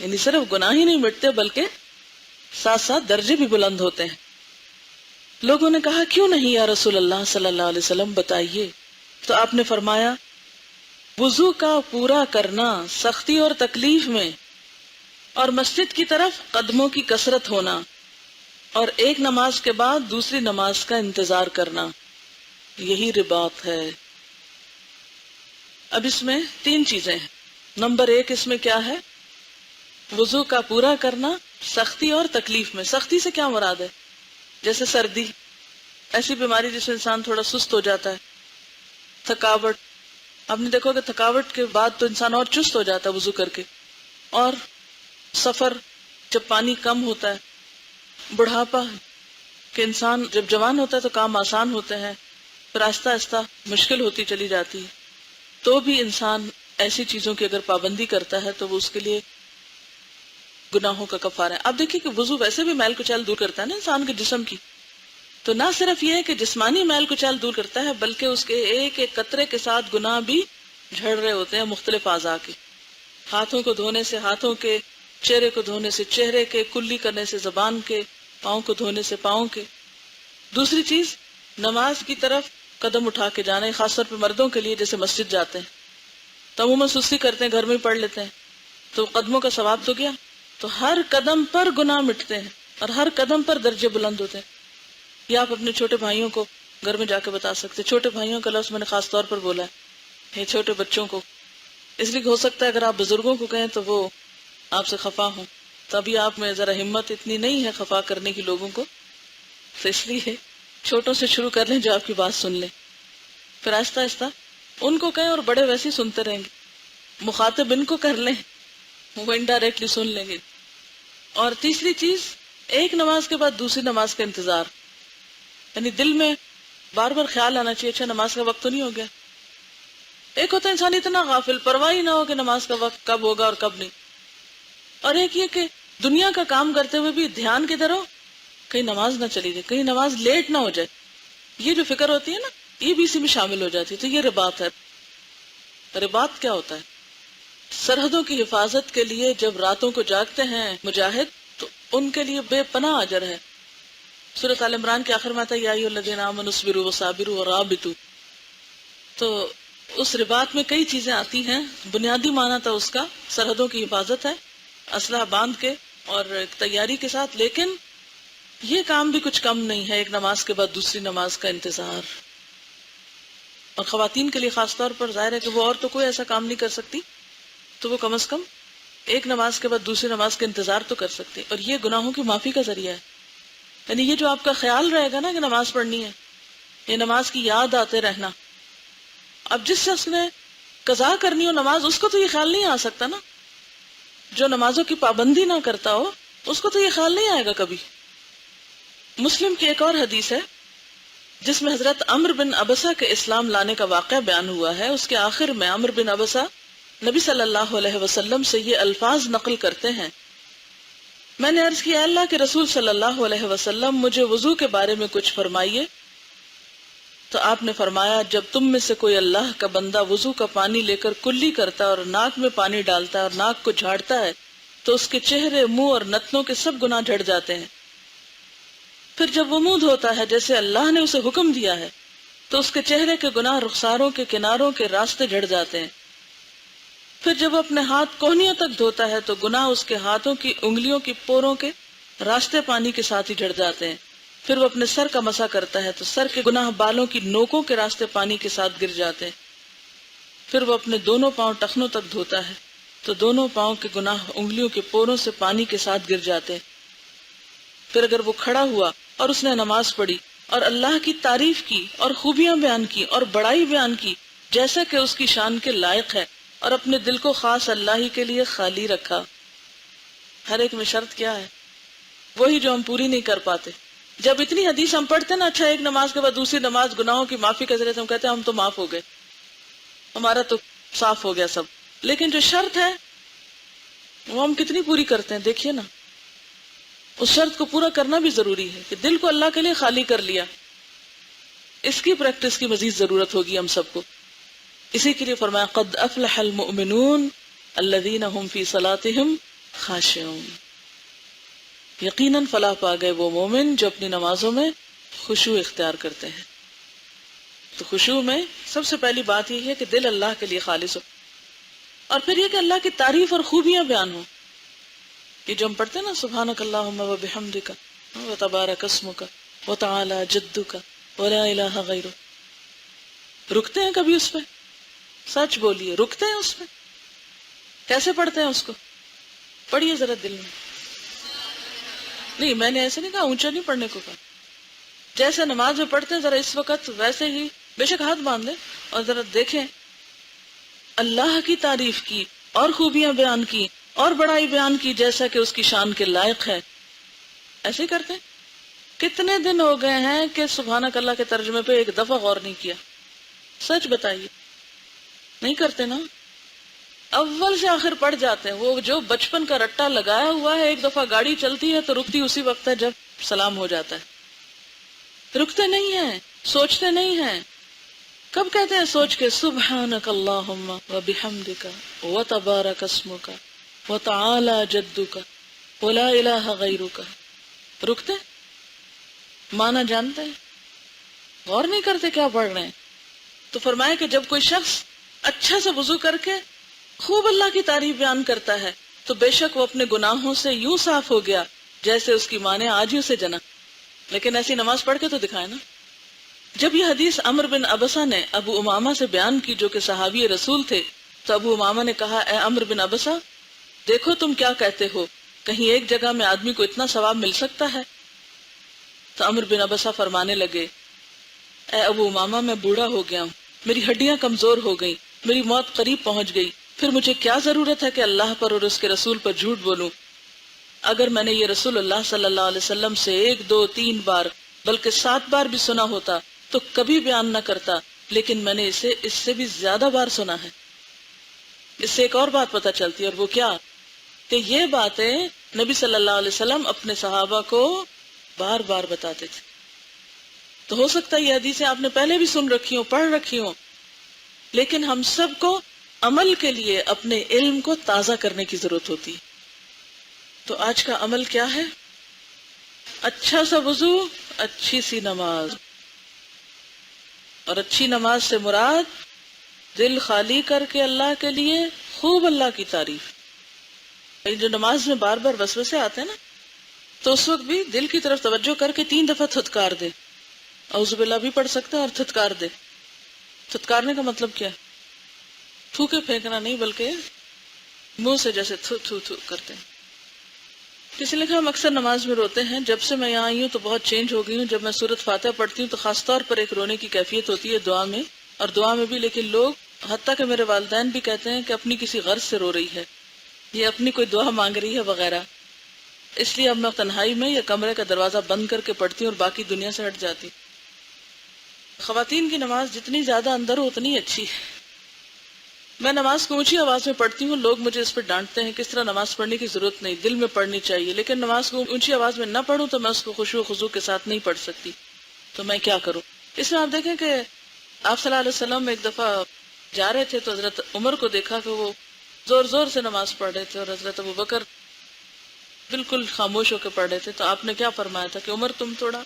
یعنی صرف گناہ ہی نہیں مٹتے بلکہ ساتھ ساتھ درجے بھی بلند ہوتے ہیں۔ لوگوں نے کہا، کیوں نہیں یا رسول اللہ صلی اللہ علیہ وسلم، بتائیے۔ تو آپ نے فرمایا وضو کا پورا کرنا سختی اور تکلیف میں، اور مسجد کی طرف قدموں کی کثرت ہونا، اور ایک نماز کے بعد دوسری نماز کا انتظار کرنا، یہی رباط ہے۔ اب اس میں 3 چیزیں ہیں۔ نمبر 1 اس میں کیا ہے؟ وضو کا پورا کرنا سختی اور تکلیف میں۔ سختی سے کیا مراد ہے؟ جیسے سردی، ایسی بیماری جس میں انسان تھوڑا سست ہو جاتا ہے، تھکاوٹ، آپ نے دیکھو کہ تھکاوٹ کے بعد تو انسان اور چست ہو جاتا ہے وضو کر کے، اور سفر جب پانی کم ہوتا ہے، بڑھاپا کہ انسان جب جوان ہوتا ہے تو کام آسان ہوتے ہیں، پھر آہستہ آہستہ مشکل ہوتی چلی جاتی ہے، تو بھی انسان ایسی چیزوں کی اگر پابندی کرتا ہے تو وہ اس کے لیے گناہوں کا کفارہ ہے۔ آپ دیکھیے کہ وضو ویسے بھی میل کچیل دور کرتا ہے نا انسان کے جسم کی، تو نہ صرف یہ ہے کہ جسمانی میل کچیل دور کرتا ہے، بلکہ اس کے ایک ایک قطرے کے ساتھ گناہ بھی جھڑ رہے ہوتے ہیں مختلف اعضاء کے۔ ہاتھوں کو دھونے سے ہاتھوں کے، چہرے کو دھونے سے چہرے کے، کلی کرنے سے زبان کے، پاؤں کو دھونے سے پاؤں کے۔ دوسری چیز، نماز کی طرف قدم اٹھا کے جانا، خاص طور پہ مردوں کے لیے جیسے مسجد جاتے ہیں تو عموماً سستی کرتے ہیں، گھر میں ہی پڑھ لیتے ہیں، تو قدموں کا ثواب تو گیا، تو ہر قدم پر گناہ مٹتے ہیں اور ہر قدم پر درجے بلند ہوتے ہیں۔ یہ آپ اپنے چھوٹے بھائیوں کو گھر میں جا کے بتا سکتے۔ چھوٹے بھائیوں کا لفظ میں نے خاص طور پر بولا ہے، یہ چھوٹے بچوں کو، اس لیے ہو سکتا ہے اگر آپ بزرگوں کو کہیں تو وہ آپ سے خفا ہوں، تبھی آپ میں ذرا ہمت اتنی نہیں ہے خفا کرنے کی لوگوں کو، تو اس لیے چھوٹوں سے شروع کر لیں جو آپ کی بات سن لیں، پھر آہستہ آہستہ ان کو کہیں، اور بڑے ویسے ہی سنتے رہیں گے، مخاطب ان کو کر لیں، وہ انڈائریکٹلی سن لیں گے۔ اور تیسری چیز، ایک نماز کے بعد دوسری نماز کا انتظار، یعنی دل میں بار بار خیال آنا چاہیے اچھا نماز کا وقت تو نہیں ہو گیا۔ ایک ہوتا ہے انسان اتنا غافل، پرواہ ہی نہ ہو کہ نماز کا وقت کب ہوگا اور کب نہیں، اور ایک یہ کہ دنیا کا کام کرتے ہوئے بھی دھیان کدھر ہو، کہیں نماز نہ چلی جائے، کہیں نماز لیٹ نہ ہو جائے، یہ جو فکر ہوتی ہے نا یہ بھی اسی میں شامل ہو جاتی ہے۔ تو یہ رباط ہے۔ رباط کیا ہوتا ہے؟ سرحدوں کی حفاظت کے لیے جب راتوں کو جاگتے ہیں مجاہد تو ان کے لیے بے پناہ اجر ہے۔ سورۃ آل عمران کے آخر میں آتا ہے یا ایھا الذین آمنوا اصبروا وصابروا ورابطوا، تو اس رباط میں کئی چیزیں آتی ہیں۔ بنیادی معنی تو اس کا سرحدوں کی حفاظت ہے، اسلحہ باندھ کے اور تیاری کے ساتھ، لیکن یہ کام بھی کچھ کم نہیں ہے، ایک نماز کے بعد دوسری نماز کا انتظار۔ اور خواتین کے لیے خاص طور پر ظاہر ہے کہ وہ اور تو کوئی ایسا کام نہیں کر سکتی، تو وہ کم از کم ایک نماز کے بعد دوسری نماز کا انتظار تو کر سکتے، اور یہ گناہوں کی معافی کا ذریعہ ہے۔ یعنی یہ جو آپ کا خیال رہے گا نا کہ نماز پڑھنی ہے، یہ نماز کی یاد آتے رہنا۔ اب جس شخص نے قضا کرنی ہو نماز، اس کو تو یہ خیال نہیں آ سکتا نا، جو نمازوں کی پابندی نہ کرتا ہو اس کو تو یہ خیال نہیں آئے گا کبھی۔ مسلم کی ایک اور حدیث ہے جس میں حضرت عمرو بن ابسہ کے اسلام لانے کا واقعہ بیان ہوا ہے۔ اس کے آخر میں عمرو بن ابسہ نبی صلی اللہ علیہ وسلم سے یہ الفاظ نقل کرتے ہیں، میں نے عرض کیا اللہ کے رسول صلی اللہ علیہ وسلم مجھے وضو کے بارے میں کچھ فرمائیے، تو آپ نے فرمایا جب تم میں سے کوئی اللہ کا بندہ وضو کا پانی لے کر کلی کرتا ہے اور ناک میں پانی ڈالتا ہے اور ناک کو جھاڑتا ہے تو اس کے چہرے، منہ اور نتنوں کے سب گناہ جھڑ جاتے ہیں۔ پھر جب وہ منہ دھوتا ہے جیسے اللہ نے اسے حکم دیا ہے تو اس کے چہرے کے گناہ رخساروں کے کناروں کے راستے جھڑ جاتے ہیں۔ پھر جب وہ اپنے ہاتھ کوہنیوں تک دھوتا ہے تو گناہ اس کے ہاتھوں کی انگلیوں کی پوروں کے راستے پانی کے ساتھ ہی جھڑ جاتے ہیں۔ پھر وہ اپنے سر کا مسح کرتا ہے تو سر کے گناہ بالوں کی نوکوں کے راستے پانی کے ساتھ گر جاتے ہیں۔ پھر وہ اپنے دونوں پاؤں ٹخنوں تک دھوتا ہے تو دونوں پاؤں کے گناہ انگلیوں کے پوروں سے پانی کے ساتھ گر جاتے ہیں۔ پھر اگر وہ کھڑا ہوا اور اس نے نماز پڑھی اور اللہ کی تعریف کی اور خوبیاں بیان کی اور بڑائی بیان کی جیسا کہ اس کی شان کے لائق ہے، اور اپنے دل کو خاص اللہ ہی کے لیے خالی رکھا۔ ہر ایک میں شرط کیا ہے؟ وہی جو ہم پوری نہیں کر پاتے۔ جب اتنی حدیث ہم پڑھتے نا، اچھا ایک نماز کے بعد دوسری نماز گناہوں کی معافی کے ذریعے سے، ہم کہتے ہیں ہم تو معاف ہو گئے، ہمارا تو صاف ہو گیا سب، لیکن جو شرط ہے وہ ہم کتنی پوری کرتے ہیں؟ دیکھیے نا، اس شرط کو پورا کرنا بھی ضروری ہے کہ دل کو اللہ کے لیے خالی کر لیا۔ اس کی پریکٹس کی مزید ضرورت ہوگی ہم سب کو۔ اسی کے لیے فرمایا قد افلح المؤمنون الذین هم فی صلاتهم خاشعون، یقیناً فلاح پا گئے وہ مومن جو اپنی نمازوں میں خشوع اختیار کرتے ہیں۔ تو خشوع میں سب سے پہلی بات یہ ہے کہ دل اللہ کے لیے خالص ہو، اور پھر یہ کہ اللہ کی تعریف اور خوبیاں بیان ہو. یہ جو ہم پڑھتے ہیں نا سبحانک اللہم و بحمدک و تبارک اسمک و تعالی جدک و لا الہ غیرک، رکتے ہیں کبھی اس پہ؟ سچ بولیے، رکتے ہیں اس پہ؟ کیسے پڑھتے ہیں اس کو؟ پڑھیے ذرا دل میں. نہیں، میں نے ایسے نہیں کہا، اونچا نہیں پڑھنے کو کہا. جیسے نماز میں پڑھتے ہیں ذرا اس وقت ویسے ہی بے شک ہاتھ باندھ لیں اور ذرا دیکھیں اللہ کی تعریف کی اور خوبیاں بیان کی اور بڑائی بیان کی جیسا کہ اس کی شان کے لائق ہے. ایسے ہی کرتے ہیں. کتنے دن ہو گئے ہیں کہ سبحانک اللہ کے ترجمے پہ ایک دفعہ غور نہیں کیا؟ سچ بتائیے، نہیں کرتے نا؟ اول سے آخر پڑھ جاتے ہیں. وہ جو بچپن کا رٹا لگایا ہوا ہے، ایک دفعہ گاڑی چلتی ہے تو رکتی اسی وقت ہے جب سلام ہو جاتا ہے. رکتے نہیں ہیں، سوچتے نہیں ہیں. کب کہتے ہیں سوچ کے سبحانک اللہم و بحمدک و تبارک اسمک و تعالی جدک و لا الہ غیرک؟ رکتے؟ معنی جانتے ہیں؟ غور نہیں کرتے کیا پڑھ رہے ہیں. تو فرمایا کہ جب کوئی شخص اچھا سے وضو کر کے خوب اللہ کی تعریف بیان کرتا ہے تو بے شک وہ اپنے گناہوں سے یوں صاف ہو گیا جیسے اس کی ماں نے آج ہی اسے جنا. لیکن ایسی نماز پڑھ کے تو دکھائے نا. جب یہ حدیث عمرو بن ابسہ نے ابو امامہ سے بیان کی جو کہ صحابی رسول تھے، تو ابو امامہ نے کہا اے عمرو بن ابسہ، دیکھو تم کیا کہتے ہو، کہیں ایک جگہ میں آدمی کو اتنا ثواب مل سکتا ہے؟ تو عمرو بن ابسہ فرمانے لگے اے ابو امامہ، میں بوڑھا ہو گیا ہوں، میری ہڈیاں کمزور ہو گئیں، میری موت قریب پہنچ گئی، پھر مجھے کیا ضرورت ہے کہ اللہ پر اور اس کے رسول پر جھوٹ بولوں؟ اگر میں نے یہ رسول اللہ صلی اللہ علیہ وسلم سے 1 2 3 بار بلکہ 7 بار بھی سنا ہوتا تو کبھی بیان نہ کرتا، لیکن میں نے اسے اس سے بھی زیادہ بار سنا ہے. اس سے ایک اور بات پتہ چلتی ہے، اور وہ کیا کہ یہ باتیں نبی صلی اللہ علیہ وسلم اپنے صحابہ کو بار بار بتاتے تھے. تو ہو سکتا ہے یہ حدیثیں آپ نے پہلے بھی سن رکھی ہوں، پڑھ رکھی ہوں، لیکن ہم سب کو عمل کے لیے اپنے علم کو تازہ کرنے کی ضرورت ہوتی ہے. تو آج کا عمل کیا ہے؟ اچھا سا وضو، اچھی سی نماز. اور اچھی نماز سے مراد دل خالی کر کے اللہ کے لیے خوب اللہ کی تعریف. جو نماز میں بار بار وسوسے آتے ہیں نا، تو اس وقت بھی دل کی طرف توجہ کر کے 3 دفعہ تھتکار دے. اعوذ باللہ بھی پڑھ سکتے ہیں اور تھتکار دے. تھتکارنے کا مطلب کیا ہے؟ تھوکے پھینکنا نہیں، بلکہ منہ سے جیسے تھو تھو تھو کرتے ہیں. کسی نے کہا ہم اکثر نماز میں روتے ہیں. جب سے میں یہاں آئی ہوں تو بہت چینج ہو گئی ہوں. جب میں سورۃ فاتحہ پڑھتی ہوں تو خاص طور پر ایک رونے کی کیفیت ہوتی ہے دعا میں، اور دعا میں بھی. لیکن لوگ، حتیٰ کہ میرے والدین بھی کہتے ہیں کہ اپنی کسی غرض سے رو رہی ہے، یہ اپنی کوئی دعا مانگ رہی ہے وغیرہ. اس لیے اب میں تنہائی میں یا کمرے کا دروازہ بند کر کے پڑھتی ہوں اور باقی دنیا سے ہٹ جاتی. خواتین کی نماز جتنی زیادہ اندر ہو اتنی اچھی ہے. میں نماز کو اونچی آواز میں پڑھتی ہوں، لوگ مجھے اس پہ ڈانٹتے ہیں کہ اس طرح نماز پڑھنے کی ضرورت نہیں، دل میں پڑھنی چاہیے. لیکن نماز کو اونچی آواز میں نہ پڑھوں تو میں اس کو خشوع و خضوع کے ساتھ نہیں پڑھ سکتی. تو میں کیا کروں؟ اس میں آپ دیکھیں کہ آپ صلی اللہ علیہ وسلم ایک دفعہ جا رہے تھے تو حضرت عمر کو دیکھا کہ وہ زور زور سے نماز پڑھ رہے تھے اور حضرت ابوبکر بالکل خاموش ہو کے پڑھ رہے تھے. تو آپ نے کیا فرمایا تھا کہ عمر تم تھوڑا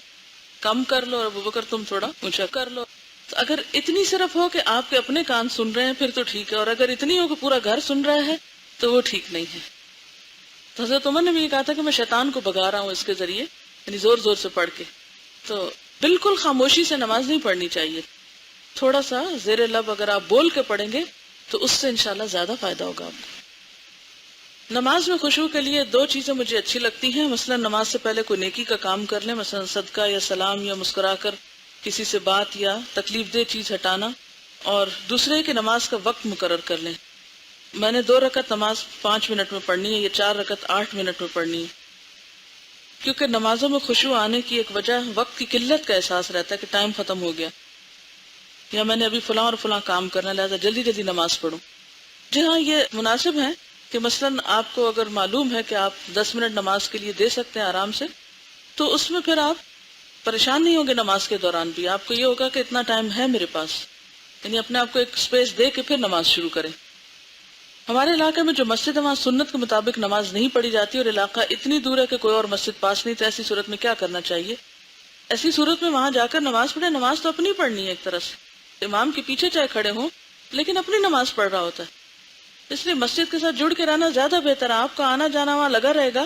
کم کر لو اور ابوبکر تم تھوڑا اونچا کر لو. تو اگر اتنی صرف ہو کہ آپ کے اپنے کان سن رہے ہیں پھر تو ٹھیک ہے، اور اگر اتنی ہو کہ پورا گھر سن رہا ہے تو وہ ٹھیک نہیں ہے. تو حضرت عمر نے بھی یہ کہا تھا کہ میں شیطان کو بھگا رہا ہوں اس کے ذریعے، یعنی زور زور سے پڑھ کے. تو بالکل خاموشی سے نماز نہیں پڑھنی چاہیے. تھوڑا سا زیر لب اگر آپ بول کے پڑھیں گے تو اس سے انشاءاللہ زیادہ فائدہ ہوگا آپ کو. نماز میں خشوع کے لیے 2 چیزیں مجھے اچھی لگتی ہیں. مثلا نماز سے پہلے کوئی نیکی کا کام کر لیں، مثلا صدقہ یا سلام یا مسکرا کر کسی سے بات یا تکلیف دہ چیز ہٹانا. اور دوسرے کہ نماز کا وقت مقرر کر لیں. میں نے 2 رکعت نماز 5 منٹ میں پڑھنی ہے یا 4 رکعت 8 منٹ میں پڑھنی ہے. کیونکہ نمازوں میں خشوع آنے کی ایک وجہ وقت کی قلت کا احساس رہتا ہے کہ ٹائم ختم ہو گیا یا میں نے ابھی فلاں اور فلاں کام کرنا، لہذا جلدی جلدی نماز پڑھوں. جی ہاں، یہ مناسب ہے کہ مثلاً آپ کو اگر معلوم ہے کہ آپ 10 منٹ نماز کے لیے دے سکتے ہیں آرام سے، تو اس میں پھر آپ پریشان نہیں ہوں گے. نماز کے دوران بھی آپ کو یہ ہوگا کہ اتنا ٹائم ہے میرے پاس، یعنی اپنے آپ کو ایک سپیس دے کے پھر نماز شروع کریں. ہمارے علاقے میں جو مسجد ہے وہاں سنت کے مطابق نماز نہیں پڑھی جاتی اور علاقہ اتنی دور ہے کہ کوئی اور مسجد پاس نہیں. تو ایسی صورت میں کیا کرنا چاہیے؟ ایسی صورت میں وہاں جا کر نماز پڑھیں. نماز تو اپنی پڑھنی ہے ایک طرح سے. امام کے پیچھے چاہے کھڑے ہوں لیکن اپنی نماز پڑھ رہا ہوتا ہے. اس لیے مسجد کے ساتھ جڑ کے رہنا زیادہ بہتر ہے. آپ کا آنا جانا وہاں لگا رہے گا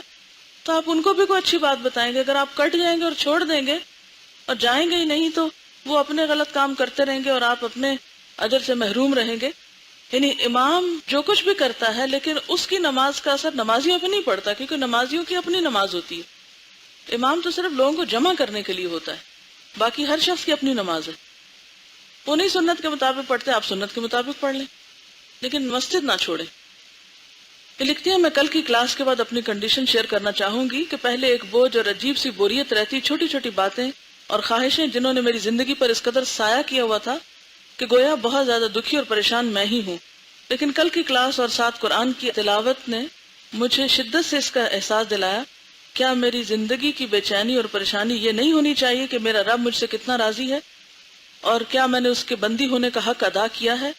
تو آپ ان کو بھی کوئی اچھی بات بتائیں گے. اگر آپ کٹ جائیں گے اور چھوڑ دیں گے اور جائیں گے ہی نہیں تو وہ اپنے غلط کام کرتے رہیں گے اور آپ اپنے اجر سے محروم رہیں گے. یعنی امام جو کچھ بھی کرتا ہے لیکن اس کی نماز کا اثر نمازیوں پہ نہیں پڑتا، کیونکہ نمازیوں کی اپنی نماز ہوتی ہے. امام تو صرف لوگوں کو جمع کرنے کے لیے ہوتا ہے، باقی ہر شخص کی اپنی نماز ہے. وہ نہیں سنت کے مطابق پڑھتے، آپ سنت کے مطابق پڑھ لیں لیکن مسجد نہ چھوڑیں. یہ لکھتی ہیں میں کل کی کلاس کے بعد اپنی کنڈیشن شیئر کرنا چاہوں گی کہ پہلے ایک بوجھ اور عجیب سی بوریت رہتی، چھوٹی چھوٹی باتیں اور خواہشیں جنہوں نے میری زندگی پر اس قدر سایہ کیا ہوا تھا کہ گویا بہت زیادہ دکھی اور پریشان میں ہی ہوں. لیکن کل کی کلاس اور ساتھ قرآن کی تلاوت نے مجھے شدت سے اس کا احساس دلایا. کیا میری زندگی کی بے چینی اور پریشانی یہ نہیں ہونی چاہیے کہ میرا رب مجھ سے کتنا راضی ہے اور کیا میں نے اس کے بندی ہونے کا حق ادا کیا ہے؟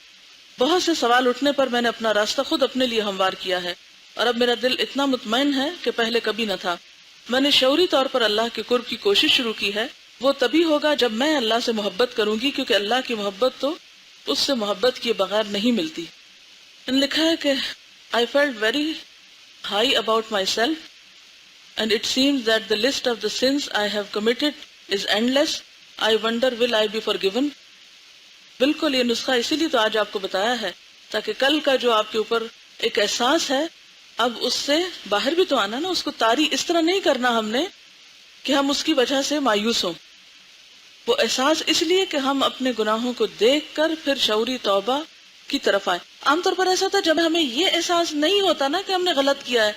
بہت سے سوال اٹھنے پر میں نے اپنا راستہ خود اپنے لیے ہموار کیا ہے اور اب میرا دل اتنا مطمئن ہے کہ پہلے کبھی نہ تھا. میں نے شعوری طور پر اللہ کے قرب کی کوشش شروع کی ہے. وہ تبھی ہوگا جب میں اللہ سے محبت کروں گی، کیونکہ اللہ کی محبت تو اس سے محبت کیے بغیر نہیں ملتی. لکھا ہے کہ I felt very high about myself and it seems that the list of the sins I have committed is endless. I wonder will I be forgiven. بالکل یہ نسخہ اسی لیے تو آج آپ کو بتایا ہے تاکہ کل کا جو آپ کے اوپر ایک احساس ہے اب اس سے باہر بھی تو آنا نا. اس کو طاری اس طرح نہیں کرنا ہم نے کہ ہم اس کی وجہ سے مایوس ہوں. وہ احساس اس لیے کہ ہم اپنے گناہوں کو دیکھ کر پھر شعوری توبہ کی طرف آئے. عام طور پر ایسا تھا جب ہمیں یہ احساس نہیں ہوتا نا کہ ہم نے غلط کیا ہے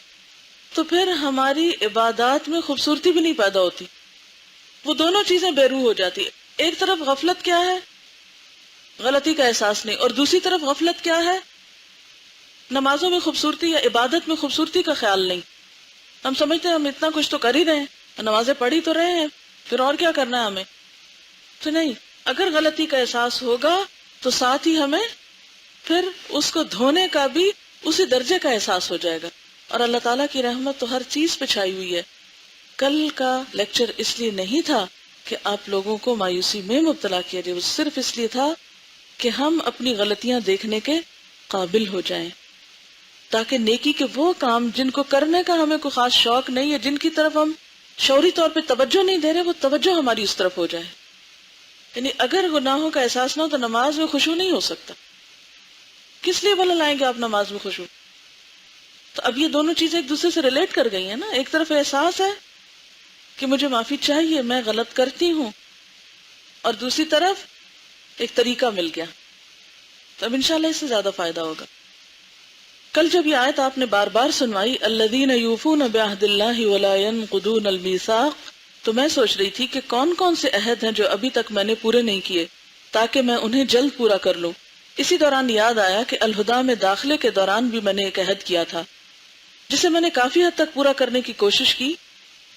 تو پھر ہماری عبادات میں خوبصورتی بھی نہیں پیدا ہوتی. وہ دونوں چیزیں بے روح ہو جاتی. ایک طرف غفلت کیا ہے، غلطی کا احساس نہیں، اور دوسری طرف غفلت کیا ہے، نمازوں میں خوبصورتی یا عبادت میں خوبصورتی کا خیال نہیں. ہم سمجھتے ہیں ہم اتنا کچھ تو کر ہی رہے ہیں، نمازیں پڑھی تو رہے ہیں، پھر اور کیا کرنا ہے ہمیں. تو نہیں، اگر غلطی کا احساس ہوگا تو ساتھ ہی ہمیں پھر اس کو دھونے کا بھی اسی درجے کا احساس ہو جائے گا. اور اللہ تعالیٰ کی رحمت تو ہر چیز پہ چھائی ہوئی ہے. کل کا لیکچر اس لیے نہیں تھا کہ آپ لوگوں کو مایوسی میں مبتلا کیا جائے، وہ صرف اس لیے تھا کہ ہم اپنی غلطیاں دیکھنے کے قابل ہو جائیں، تاکہ نیکی کے وہ کام جن کو کرنے کا ہمیں کوئی خاص شوق نہیں ہے، جن کی طرف ہم شعوری طور پہ توجہ نہیں دے رہے، وہ توجہ ہماری اس طرف ہو جائے. یعنی اگر گناہوں کا احساس نہ ہو تو نماز میں خشوع نہیں ہو سکتا. کس لیے بھلا لائیں گے آپ نماز میں خشوع؟ تو اب یہ دونوں چیزیں ایک دوسرے سے ریلیٹ کر گئی ہیں نا. ایک طرف احساس ہے کہ مجھے معافی چاہیے، میں غلط کرتی ہوں، اور دوسری طرف ایک طریقہ مل گیا. تو اب انشاءاللہ اس سے زیادہ فائدہ ہوگا. کل جب یہ آیت آپ نے بار بار سنوائی الذین یوفون بعہد اللہ ولا ینقضون المیثاق، تو میں سوچ رہی تھی کہ کون کون سے عہد ہیں جو ابھی تک میں نے پورے نہیں کیے تاکہ میں انہیں جلد پورا کر لوں. اسی دوران یاد آیا کہ الہدا میں داخلے کے دوران بھی میں نے ایک عہد کیا تھا جسے میں نے کافی حد تک پورا کرنے کی کوشش کی.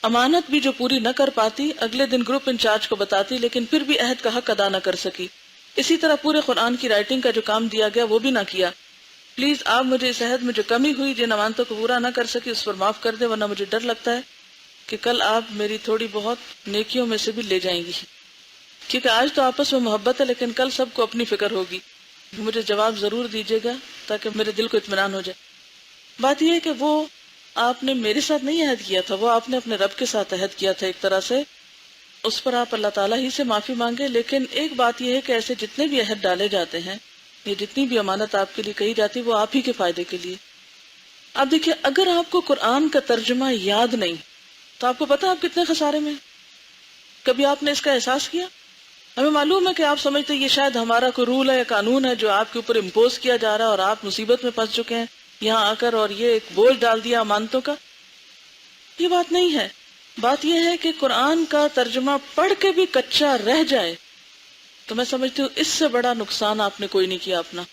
امانت بھی جو پوری نہ کر پاتی اگلے دن گروپ انچارج کو بتاتی، لیکن پھر بھی عہد کا حق ادا نہ کر سکی. اسی طرح پورے قرآن کی رائٹنگ کا جو کام دیا گیا وہ بھی نہ کیا. پلیز آپ مجھے اس عہد میں جو کمی ہوئی، جن امانتوں کو پورا نہ کر سکی، اس پر معاف کر دیں، ورنہ مجھے ڈر لگتا ہے کہ کل آپ میری تھوڑی بہت نیکیوں میں سے بھی لے جائیں گی. کیونکہ آج تو آپس میں محبت ہے لیکن کل سب کو اپنی فکر ہوگی. مجھے جواب ضرور دیجیے گا تاکہ میرے دل کو اطمینان ہو جائے. بات یہ ہے کہ وہ آپ نے میرے ساتھ نہیں عہد کیا تھا، وہ آپ نے اپنے رب کے ساتھ عہد کیا تھا ایک طرح سے. اس پر آپ اللہ تعالیٰ ہی سے معافی مانگے. لیکن ایک بات یہ ہے کہ ایسے جتنے بھی عہد ڈالے جاتے ہیں، یہ جتنی بھی امانت آپ کے لیے کہی جاتی، وہ آپ ہی کے فائدے کے لیے. آپ دیکھیے، اگر آپ کو قرآن کا ترجمہ یاد نہیں تو آپ کو پتا آپ کتنے خسارے میں. کبھی آپ نے اس کا احساس کیا؟ ہمیں معلوم ہے کہ آپ سمجھتے یہ شاید ہمارا کوئی رول ہے یا قانون ہے جو آپ کے اوپر امپوز کیا جا رہا ہے اور آپ مصیبت میں پھنس چکے ہیں یہاں آ کر، اور یہ ایک بوجھ ڈال دیا امانتوں کا. یہ بات نہیں ہے. بات یہ ہے کہ قرآن کا ترجمہ پڑھ کے بھی کچا رہ جائے تو میں سمجھتی ہوں اس سے بڑا نقصان آپ نے کوئی نہیں کیا اپنا.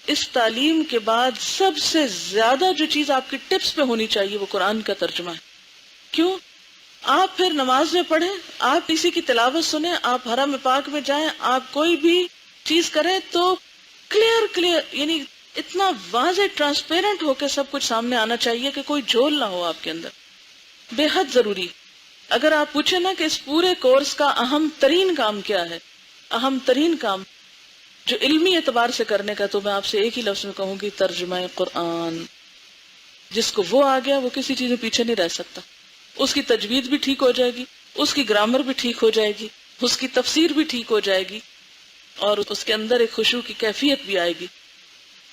اس تعلیم کے بعد سب سے زیادہ جو چیز آپ کی ٹپس پہ ہونی چاہیے وہ قرآن کا ترجمہ ہے. کیوں؟ آپ پھر نماز میں پڑھیں، آپ کسی کی تلاوت سنیں، آپ حرم پاک میں جائیں، آپ کوئی بھی چیز کریں تو کلیئر یعنی اتنا واضح ٹرانسپیرنٹ ہو کے سب کچھ سامنے آنا چاہیے کہ کوئی جھول نہ ہو آپ کے اندر. بے حد ضروری. اگر آپ پوچھیں نا کہ اس پورے کورس کا اہم ترین کام کیا ہے، اہم ترین کام جو علمی اعتبار سے کرنے کا، تو میں آپ سے ایک ہی لفظ میں کہوں گی ترجمہ قرآن. جس کو وہ آ گیا وہ کسی چیز میں پیچھے نہیں رہ سکتا. اس کی تجوید بھی ٹھیک ہو جائے گی، اس کی گرامر بھی ٹھیک ہو جائے گی، اس کی تفسیر بھی ٹھیک ہو جائے گی، اور اس کے اندر ایک خشوع کی کیفیت بھی آئے گی.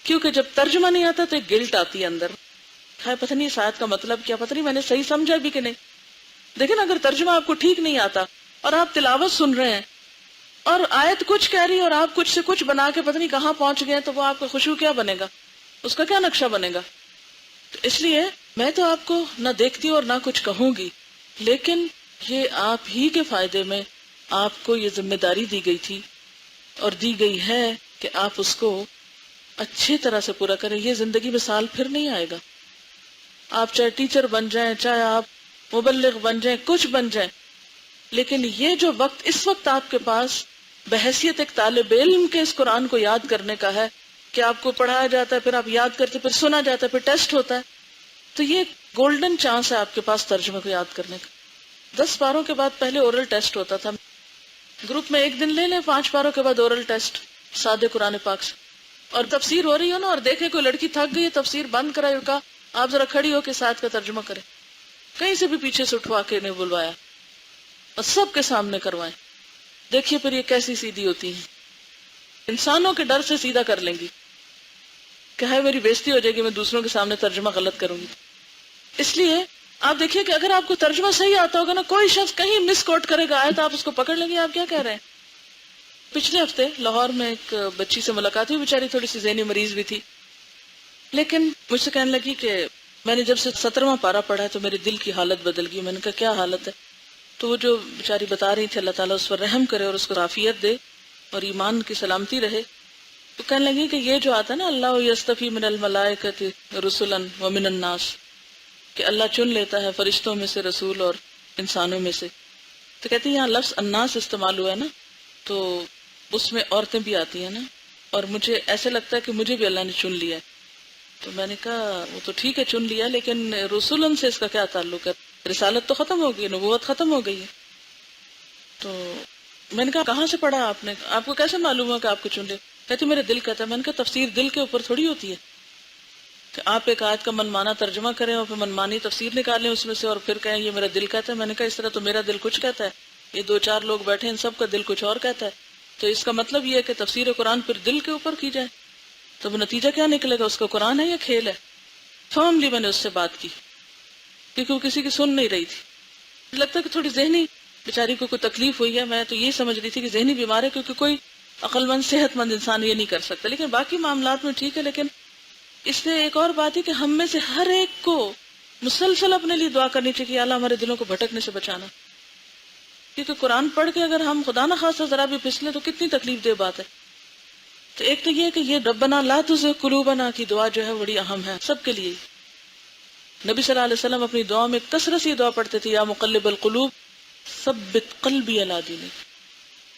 کیونکہ جب ترجمہ نہیں آتا تو ایک گلٹ آتی ہے اندر، پتہ نہیں اس آیت کا مطلب کیا، پتہ نہیں میں نے صحیح سمجھا بھی کہ نہیں. لیکن اگر ترجمہ آپ کو ٹھیک نہیں آتا اور آپ تلاوت سن رہے ہیں اور آیت کچھ کہہ رہی ہے اور آپ کچھ سے کچھ بنا کے پتہ نہیں کہاں پہنچ گئے، تو وہ آپ کا خشوع کیا بنے گا، اس کا کیا نقشہ بنے گا. تو اس لیے میں تو آپ کو نہ دیکھتی اور نہ کچھ کہوں گی، لیکن یہ آپ ہی کے فائدے میں آپ کو یہ ذمہ داری دی گئی تھی اور دی گئی ہے کہ آپ اس کو اچھی طرح سے پورا کریں. یہ زندگی میں سال پھر نہیں آئے گا. آپ چاہے ٹیچر بن جائیں، چاہے آپ مبلغ بن جائیں، کچھ بن جائیں، لیکن یہ جو وقت اس وقت آپ کے پاس بحیثیت ایک طالب علم کے اس قرآن کو یاد کرنے کا ہے کہ آپ کو پڑھایا جاتا ہے، پھر آپ یاد کرتے، پھر سنا جاتا ہے، پھر ٹیسٹ ہوتا ہے، تو یہ گولڈن چانس ہے آپ کے پاس ترجمے کو یاد کرنے کا. 10 پاروں کے بعد پہلے اورل ٹیسٹ ہوتا تھا، گروپ میں ایک دن لے لیں، 5 پاروں کے بعد اورل ٹیسٹ سادے قرآن پاک سے. اور تفسیر ہو رہی ہو نا اور دیکھیں کوئی لڑکی تھک گئی ہے، تفسیر بند کرائی اور کہا آپ ذرا کھڑی ہو کے ساتھ کا ترجمہ کریں. کہیں سے بھی پیچھے سے اٹھوا کے نہیں بلوایا اور سب کے سامنے کروائیں. دیکھیے پھر یہ کیسی سیدھی ہوتی ہیں. انسانوں کے ڈر سے سیدھا کر لیں گی کہ ہے میری بےزتی ہو جائے گی، میں دوسروں کے سامنے ترجمہ غلط کروں گی. اس لیے آپ دیکھیے کہ اگر آپ کو ترجمہ صحیح آتا ہوگا نا، کوئی شخص کہیں مس کوٹ کرے گا آیت، آپ اس کو پکڑ لیں گے آپ کیا کہہ رہے ہیں. پچھلے ہفتے لاہور میں ایک بچی سے ملاقات ہوئی، بیچاری تھوڑی سی ذہنی مریض بھی تھی، لیکن مجھ سے کہنے لگی کہ میں نے جب سے 17واں پارہ پڑھا ہے تو میرے دل کی حالت بدل گئی. میں نے کہا کیا حالت ہے؟ تو وہ جو بیچاری بتا رہی تھی اللہ تعالیٰ اس پر رحم کرے اور اس کو عافیت دے اور ایمان کی سلامتی رہے. تو کہنے لگی کہ یہ جو آتا ہے نا اللہ یستفی من الملائکۃ رسلا ومن الناس، کہ اللہ چن لیتا ہے فرشتوں میں سے رسول اور انسانوں میں سے. تو کہتی ہیں یہاں لفظ الناس استعمال ہوا ہے نا، تو اس میں عورتیں بھی آتی ہیں نا، اور مجھے ایسے لگتا ہے کہ مجھے بھی اللہ نے چن لیا ہے. تو میں نے کہا وہ تو ٹھیک ہے چن لیا، لیکن رسولن سے اس کا کیا تعلق ہے؟ رسالت تو ختم ہو گئی، نبوت ختم ہو گئی ہے. تو میں نے کہا کہاں سے پڑھا آپ نے، آپ کو کیسے معلوم ہو کہ آپ کو چن لیا؟ کہتی میرے دل کہتا ہے. میں نے کہا تفسیر دل کے اوپر تھوڑی ہوتی ہے کہ آپ ایک آیت کا منمانا ترجمہ کریں اور پھر منمانی تفسیر نکالیں اس میں سے اور پھر کہیں یہ میرا دل کہتا ہے. میں نے کہا اس طرح تو میرا دل کچھ کہتا ہے، یہ 2-4 لوگ بیٹھے ان سب کا دل کچھ اور کہتا ہے. تو اس کا مطلب یہ ہے کہ تفسیر قرآن پھر دل کے اوپر کی جائے، تو وہ نتیجہ کیا نکلے گا؟ اس کا قرآن ہے یا کھیل ہے؟ فارملی میں نے اس سے بات کی کیونکہ وہ کسی کی سن نہیں رہی تھی. لگتا ہے کہ تھوڑی ذہنی بیچاری کو کوئی تکلیف ہوئی ہے. میں تو یہ سمجھ رہی تھی کہ ذہنی بیمار ہے، کیونکہ کوئی عقل مند صحت مند انسان یہ نہیں کر سکتا، لیکن باقی معاملات میں ٹھیک ہے. لیکن اس سے ایک اور بات ہے کہ ہم میں سے ہر ایک کو مسلسل اپنے لیے دعا کرنی چاہیے کہ اللہ ہمارے دلوں کو بھٹکنے سے بچانا، کیونکہ قرآن پڑھ کے اگر ہم خدا نہ خواستہ ذرا بھی پھسلے تو کتنی تکلیف دہ بات ہے. تو ایک تو یہ کہ یہ ربنا لا تزغ قلوبنا کی دعا جو ہے بڑی اہم ہے سب کے لیے. نبی صلی اللہ علیہ وسلم اپنی دعا میں کثرت سے دعا پڑھتے تھے یا مقلب القلوب ثبت قلبی علی دینک.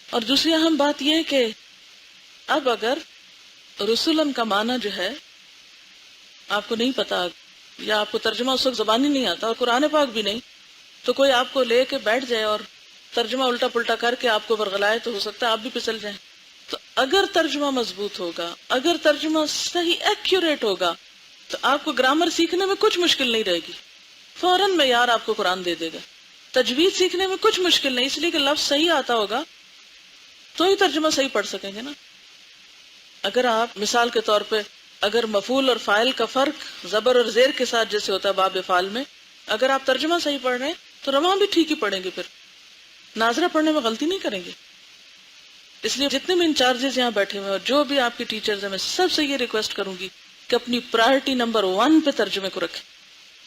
اور دوسری اہم بات یہ ہے کہ اب اگر رسولن کا معنی جو ہے آپ کو نہیں پتا یا آپ کو ترجمہ اس وقت زبانی نہیں آتا اور قرآن پاک بھی نہیں، تو کوئی آپ کو لے کے بیٹھ جائے اور ترجمہ الٹا پلٹا کر کے آپ کو ورغلائے تو ہو سکتا ہے آپ بھی پھسل جائیں. تو اگر ترجمہ مضبوط ہوگا، اگر ترجمہ صحیح ایکیوریٹ ہوگا، تو آپ کو گرامر سیکھنے میں کچھ مشکل نہیں رہے گی، فوراً معیار آپ کو قرآن دے دے گا. تجوید سیکھنے میں کچھ مشکل نہیں، اس لیے کہ لفظ صحیح آتا ہوگا تو ہی ترجمہ صحیح پڑھ سکیں گے نا. اگر آپ مثال کے طور پہ اگر مفعول اور فاعل کا فرق زبر اور زیر کے ساتھ جیسے ہوتا ہے باب افعال میں، اگر آپ ترجمہ صحیح پڑھ رہے ہیں تو رواں بھی ٹھیک ہی پڑھیں گے، پھر ناظرہ پڑھنے میں غلطی نہیں کریں گے. اس لیے جتنے بھی انچارجز یہاں بیٹھے ہوئے اور جو بھی آپ کی ٹیچرز ہیں، میں سب سے یہ ریکویسٹ کروں گی کہ اپنی پرائرٹی نمبر 1 پہ ترجمے کو رکھیں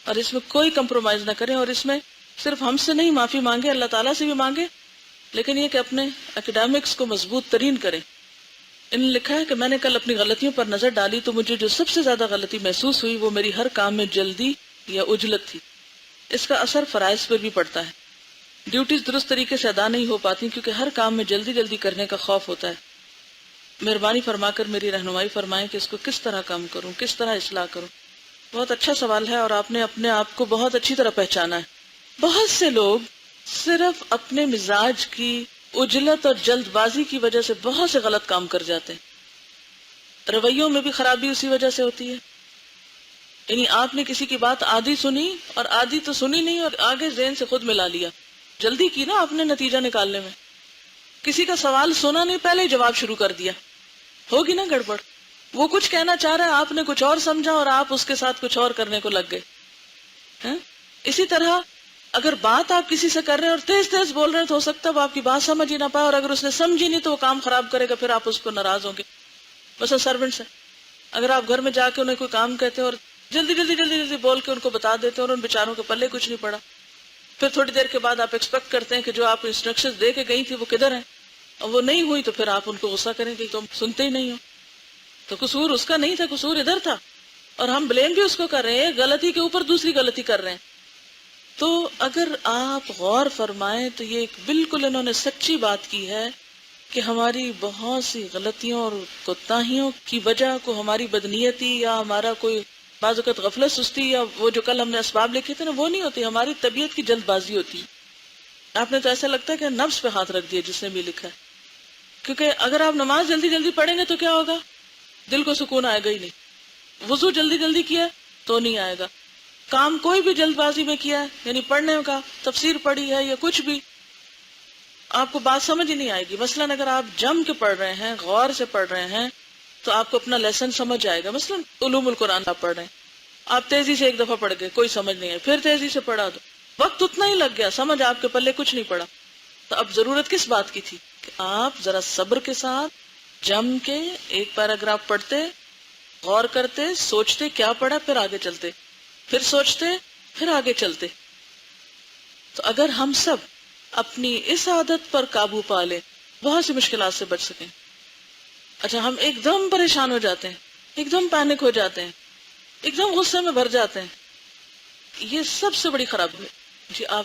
اور اس میں کوئی کمپرومائز نہ کریں. اور اس میں صرف ہم سے نہیں معافی مانگے، اللہ تعالیٰ سے بھی مانگے، لیکن یہ کہ اپنے اکیڈیمکس کو مضبوط ترین کریں. انہوں نے لکھا ہے کہ میں نے کل اپنی غلطیوں پر نظر ڈالی تو مجھے جو سب سے زیادہ غلطی محسوس ہوئی وہ میری ہر کام میں جلدی یا عجلت تھی. اس کا اثر فرائض پر بھی پڑتا ہے، ڈیوٹیز درست طریقے سے ادا نہیں ہو پاتی کیونکہ ہر کام میں جلدی جلدی کرنے کا خوف ہوتا ہے. مہربانی فرما کر میری رہنمائی فرمائیں کہ اس کو کس طرح کم کروں، کس طرح اصلاح کروں. بہت اچھا سوال ہے اور آپ نے اپنے آپ کو بہت اچھی طرح پہچانا ہے. بہت سے لوگ صرف اپنے مزاج کی عجلت اور جلد بازی کی وجہ سے بہت سے غلط کام کر جاتے ہیں. رویوں میں بھی خرابی اسی وجہ سے ہوتی ہے. یعنی آپ نے کسی کی بات آدھی سنی اور آدھی تو سنی نہیں اور آگے ذہن سے خود ملا لیا. جلدی کی نا آپ نے نتیجہ نکالنے میں. کسی کا سوال سنا نہیں، پہلے ہی جواب شروع کر دیا. ہوگی نا گڑبڑ. وہ کچھ کہنا چاہ رہا ہے، آپ نے کچھ اور سمجھا اور آپ اس کے ساتھ کچھ اور کرنے کو لگ گئے. اسی طرح اگر بات آپ کسی سے کر رہے ہیں اور تیز تیز بول رہے ہیں تو ہو سکتا ہے وہ آپ کی بات سمجھ ہی نہ پائے، اور اگر اس نے سمجھی نہیں تو وہ کام خراب کرے گا، پھر آپ اس کو ناراض ہوں گے. مثلا سرونٹس ہیں، اگر آپ گھر میں جا کے انہیں کوئی کام کہتے ہیں اور جلدی جلدی جلدی جلدی بول کے ان کو بتا دیتے ہیں اور ان بیچاروں کے پلے کچھ نہیں پڑا، پھر تھوڑی دیر کے بعد آپ ایکسپیکٹ کرتے ہیں کہ جو آپ انسٹرکشن دے کے گئی تھی وہ کدھر ہیں، اور وہ نہیں ہوئی تو پھر آپ ان کو غصہ کریں کہ تم سنتے ہی نہیں ہو. تو قصور اس کا نہیں تھا، قصور ادھر تھا، اور ہم بلیم بھی اس کو کر رہے ہیں، غلطی کے اوپر دوسری غلطی کر رہے ہیں. تو اگر آپ غور فرمائیں تو یہ ایک بالکل انہوں نے سچی بات کی ہے کہ ہماری بہت سی غلطیوں اور کوتاہیوں کی وجہ کو ہماری بدنیتی یا ہمارا کوئی بعض اوقات غفلت سستی یا وہ جو کل ہم نے اسباب لکھے تھے نا وہ نہیں ہوتی، ہماری طبیعت کی جلد بازی ہوتی ہے. آپ نے تو ایسا لگتا ہے کہ نفس پہ ہاتھ رکھ دیا جس نے بھی لکھا ہے. کیونکہ اگر آپ نماز جلدی جلدی پڑھیں گے تو کیا ہوگا؟ دل کو سکون آئے گا ہی نہیں. وضو جلدی جلدی کیا تو نہیں آئے گا. کام کوئی بھی جلد بازی میں کیا ہے، یعنی پڑھنے کا، تفسیر پڑھی ہے یا کچھ بھی، آپ کو بات سمجھ ہی نہیں آئے گی. مثلاً اگر آپ جم کے پڑھ رہے ہیں، غور سے پڑھ رہے ہیں، تو آپ کو اپنا لیسن سمجھ آئے گا. مثلاً علوم القرآن آپ پڑھ رہے ہیں، آپ تیزی سے ایک دفعہ پڑھ گئے، کوئی سمجھ نہیں آئی، پھر تیزی سے پڑھا دو، وقت اتنا ہی لگ گیا، سمجھ آپ کے پلے کچھ نہیں پڑا. تو اب ضرورت کس بات کی تھی کہ آپ ذرا صبر کے ساتھ جم کے ایک پیراگراف پڑھتے، غور کرتے، سوچتے کیا پڑھا، پھر آگے چلتے، پھر سوچتے، پھر آگے چلتے. تو اگر ہم سب اپنی اس عادت پر قابو پا لیں، بہت سی مشکلات سے بچ سکیں. اچھا، ہم ایک دم پریشان ہو جاتے ہیں، ایک دم پینک ہو جاتے ہیں، ایک دم غصے میں بھر جاتے ہیں، یہ سب سے بڑی خرابی ہے. جی آپ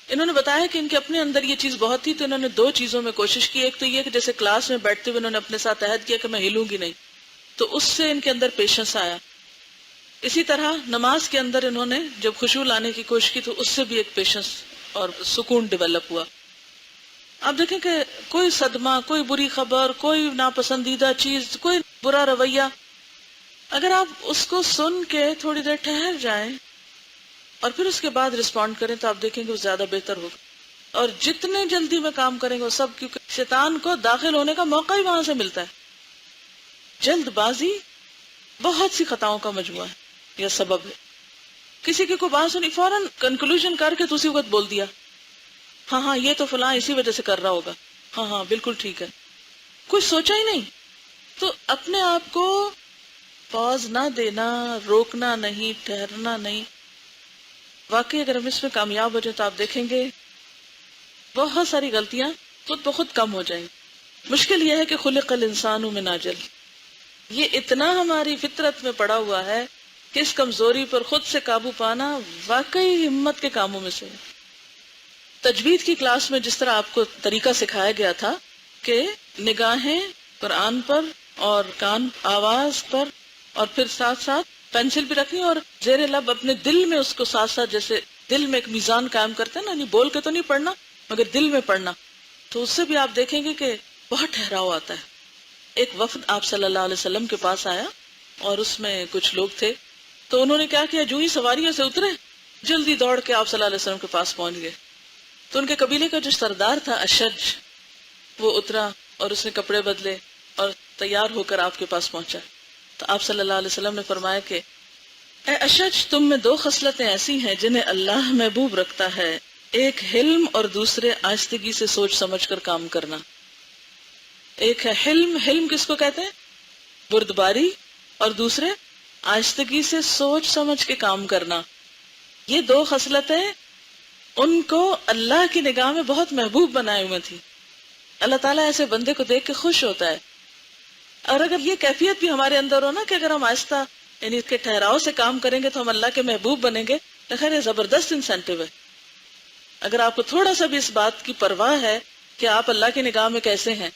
انہوں نے بتایا کہ ان کے اپنے اندر یہ چیز بہت تھی، تو انہوں نے دو چیزوں میں کوشش کی. ایک تو یہ کہ جیسے کلاس میں بیٹھتے ہوئے انہوں نے اپنے ساتھ عہد کیا کہ میں ہلوں گی نہیں، تو اس سے ان کے اندر پیشنس آیا. اسی طرح نماز کے اندر انہوں نے جب خشوع لانے کی کوشش کی تو اس سے بھی ایک پیشنس اور سکون ڈیولپ ہوا. آپ دیکھیں کہ کوئی صدمہ، کوئی بری خبر، کوئی ناپسندیدہ چیز، کوئی برا رویہ، اگر آپ اس کو سن کے تھوڑی دیر ٹھہر جائیں اور پھر اس کے بعد رسپونڈ کریں تو آپ دیکھیں گے وہ زیادہ بہتر ہوگا. اور جتنے جلدی میں کام کریں گے وہ سب، کیونکہ شیطان کو داخل ہونے کا موقع ہی وہاں سے ملتا ہے. جلد بازی بہت سی خطاؤں کا مجموعہ ہے یا سبب ہے. کسی کی کوئی بات سنی، فوراً کنکلوژن کر کے دوسری وقت بول دیا، ہاں ہاں یہ تو فلاں اسی وجہ سے کر رہا ہوگا، ہاں ہاں بالکل ٹھیک ہے، کچھ سوچا ہی نہیں. تو اپنے آپ کو پاز نہ دینا، روکنا نہیں، ٹھہرنا نہیں. واقعی اگر ہم اس میں کامیاب ہو جائیں تو آپ دیکھیں گے بہت ساری غلطیاں خود بخود کم ہو جائیں. مشکل یہ ہے کہ خلق الانسان من عجل، یہ اتنا ہماری فطرت میں پڑا ہوا ہے کہ اس کمزوری پر خود سے قابو پانا واقعی ہمت کے کاموں میں سے ہے. تجوید کی کلاس میں جس طرح آپ کو طریقہ سکھایا گیا تھا کہ نگاہیں قرآن پر اور کان آواز پر، اور پھر ساتھ ساتھ پینسل بھی رکھنی اور زیر لب اپنے دل میں اس کو ساتھ ساتھ، جیسے دل میں ایک میزان قائم کرتے ہیں نا، نہیں بول کے تو نہیں پڑھنا مگر دل میں پڑھنا، تو اس سے بھی آپ دیکھیں گے کہ بہت ٹھہراؤ آتا ہے. ایک وفد آپ صلی اللہ علیہ وسلم کے پاس آیا اور اس میں کچھ لوگ تھے، تو انہوں نے کیا کیا، جو ہی سواریوں سے اترے جلدی دوڑ کے آپ صلی اللہ علیہ وسلم کے پاس پہنچ گئے. تو ان کے قبیلے کا جو سردار تھا اشج، وہ اترا اور اس نے کپڑے بدلے اور تیار ہو کر آپ کے پاس پہنچا. تو آپ صلی اللہ علیہ وسلم نے فرمایا کہ اے اشج، تم میں دو خصلتیں ایسی ہیں جنہیں اللہ محبوب رکھتا ہے، ایک حلم اور دوسرے آہستگی سے سوچ سمجھ کر کام کرنا. ایک ہے حلم، حلم کس کو کہتے ہیں؟ بردباری، اور دوسرے آہستگی سے سوچ سمجھ کے کام کرنا. یہ دو خصلتیں ان کو اللہ کی نگاہ میں بہت محبوب بنائے ہوئے تھی. اللہ تعالیٰ ایسے بندے کو دیکھ کے خوش ہوتا ہے. اور اگر یہ کیفیت بھی ہمارے اندر ہو نا کہ اگر ہم آہستہ یعنی اس کے ٹھہراؤ سے کام کریں گے تو ہم اللہ کے محبوب بنیں گے، تو خیر یہ زبردست انسینٹیو ہے. اگر آپ کو تھوڑا سا بھی اس بات کی پرواہ ہے کہ آپ اللہ کی نگاہ میں کیسے ہیں،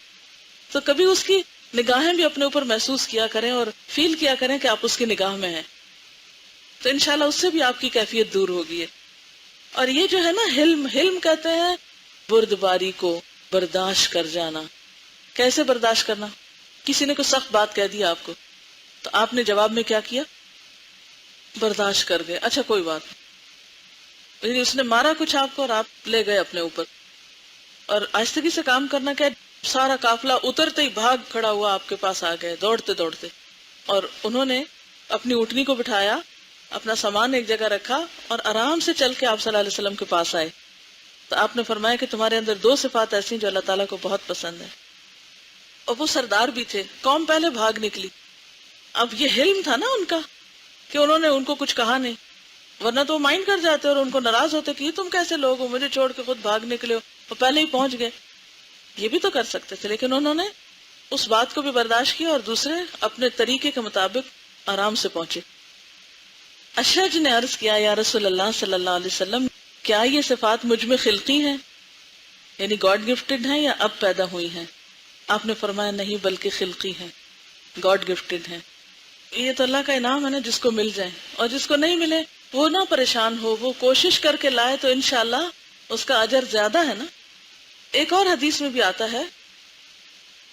تو کبھی اس کی نگاہیں بھی اپنے اوپر محسوس کیا کریں اور فیل کیا کریں کہ آپ اس کی نگاہ میں ہیں، تو انشاءاللہ اس سے بھی آپ کی کیفیت دور ہوگی. اور یہ جو ہے نا حلم، حلم کہتے ہیں بردباری کو برداشت کر جانا. کیسے برداشت کرنا؟ کسی نے کوئی سخت بات کہہ دی آپ کو، تو آپ نے جواب میں کیا کیا؟ برداشت کر گئے، اچھا کوئی بات نہیں، یعنی اس نے مارا کچھ آپ کو اور آپ لے گئے اپنے اوپر. اور آہستگی سے کام کرنا کیا، سارا قافلہ اترتے ہی بھاگ کھڑا ہوا آپ کے پاس آ گئے دوڑتے دوڑتے، اور انہوں نے اپنی اونٹنی کو بٹھایا، اپنا سامان ایک جگہ رکھا اور آرام سے چل کے آپ صلی اللہ علیہ وسلم کے پاس آئے. تو آپ نے فرمایا کہ تمہارے اندر دو صفات ایسی ہیں جو اللہ تعالیٰ کو بہت پسند ہے. اور وہ سردار بھی تھے، قوم پہلے بھاگ نکلی. اب یہ حلم تھا نا ان کا کہ انہوں نے ان کو کچھ کہا نہیں، ورنہ تو وہ مائنڈ کر جاتے اور ان کو ناراض ہوتے کہ یہ تم کیسے لوگ ہو، مجھے چھوڑ کے خود بھاگ نکلے ہو اور پہلے ہی پہنچ گئے. یہ بھی تو کر سکتے تھے، لیکن انہوں نے اس بات کو بھی برداشت کیا اور دوسرے اپنے طریقے کے مطابق آرام سے پہنچے. اشعث نے عرض کیا، یا رسول اللہ صلی اللہ علیہ وسلم، کیا یہ صفات مجھ میں خلقی ہیں، یعنی گاڈ گفٹڈ ہیں یا اب پیدا ہوئی ہیں؟ آپ نے فرمایا نہیں، بلکہ خلقی ہیں، گاڈ گفٹڈ ہیں. یہ تو اللہ کا انعام ہے نا، جس کو مل جائے، اور جس کو نہیں ملے وہ نہ پریشان ہو، وہ کوشش کر کے لائے تو انشاءاللہ اس کا اجر زیادہ ہے نا. ایک اور حدیث میں بھی آتا ہے،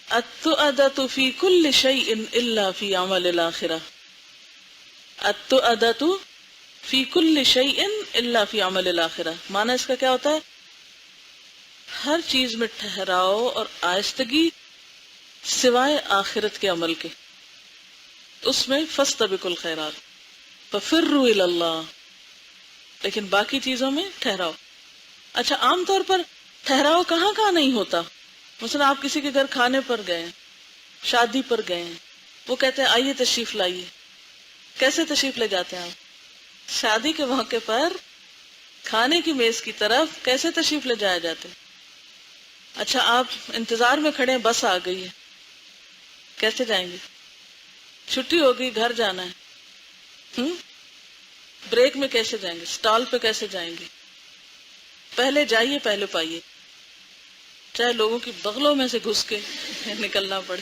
التؤدۃ فی کل شیء الا فی عمل الاخرہ. التؤدۃ فی کل شیء الا فی عمل الاخرہ، معنی اس کا کیا ہوتا ہے؟ ہر چیز میں ٹھہراؤ اور آہستگی سوائے آخرت کے عمل کے، اس میں فاستبقوا الخیرات ففروا الی اللہ، لیکن باقی چیزوں میں ٹھہراؤ. اچھا، عام طور پر ٹھہراؤ کہاں کہاں نہیں ہوتا. مثلا آپ کسی کے گھر کھانے پر گئے، شادی پر گئے، وہ کہتے ہیں آئیے تشریف لائیے. کیسے تشریف لے جاتے ہیں آپ؟ شادی کے موقع پر کھانے کی میز کی طرف کیسے تشریف لے جایا جاتے؟ اچھا، آپ انتظار میں کھڑے ہیں، بس آ گئی ہے، کیسے جائیں گے؟ چھٹی ہو گئی، گھر جانا ہے، بریک میں کیسے جائیں گے؟ سٹال پہ کیسے جائیں گے؟ پہلے جائیے پہلے پائیے، چاہے لوگوں کی بغلوں میں سے گھس کے نکلنا پڑے.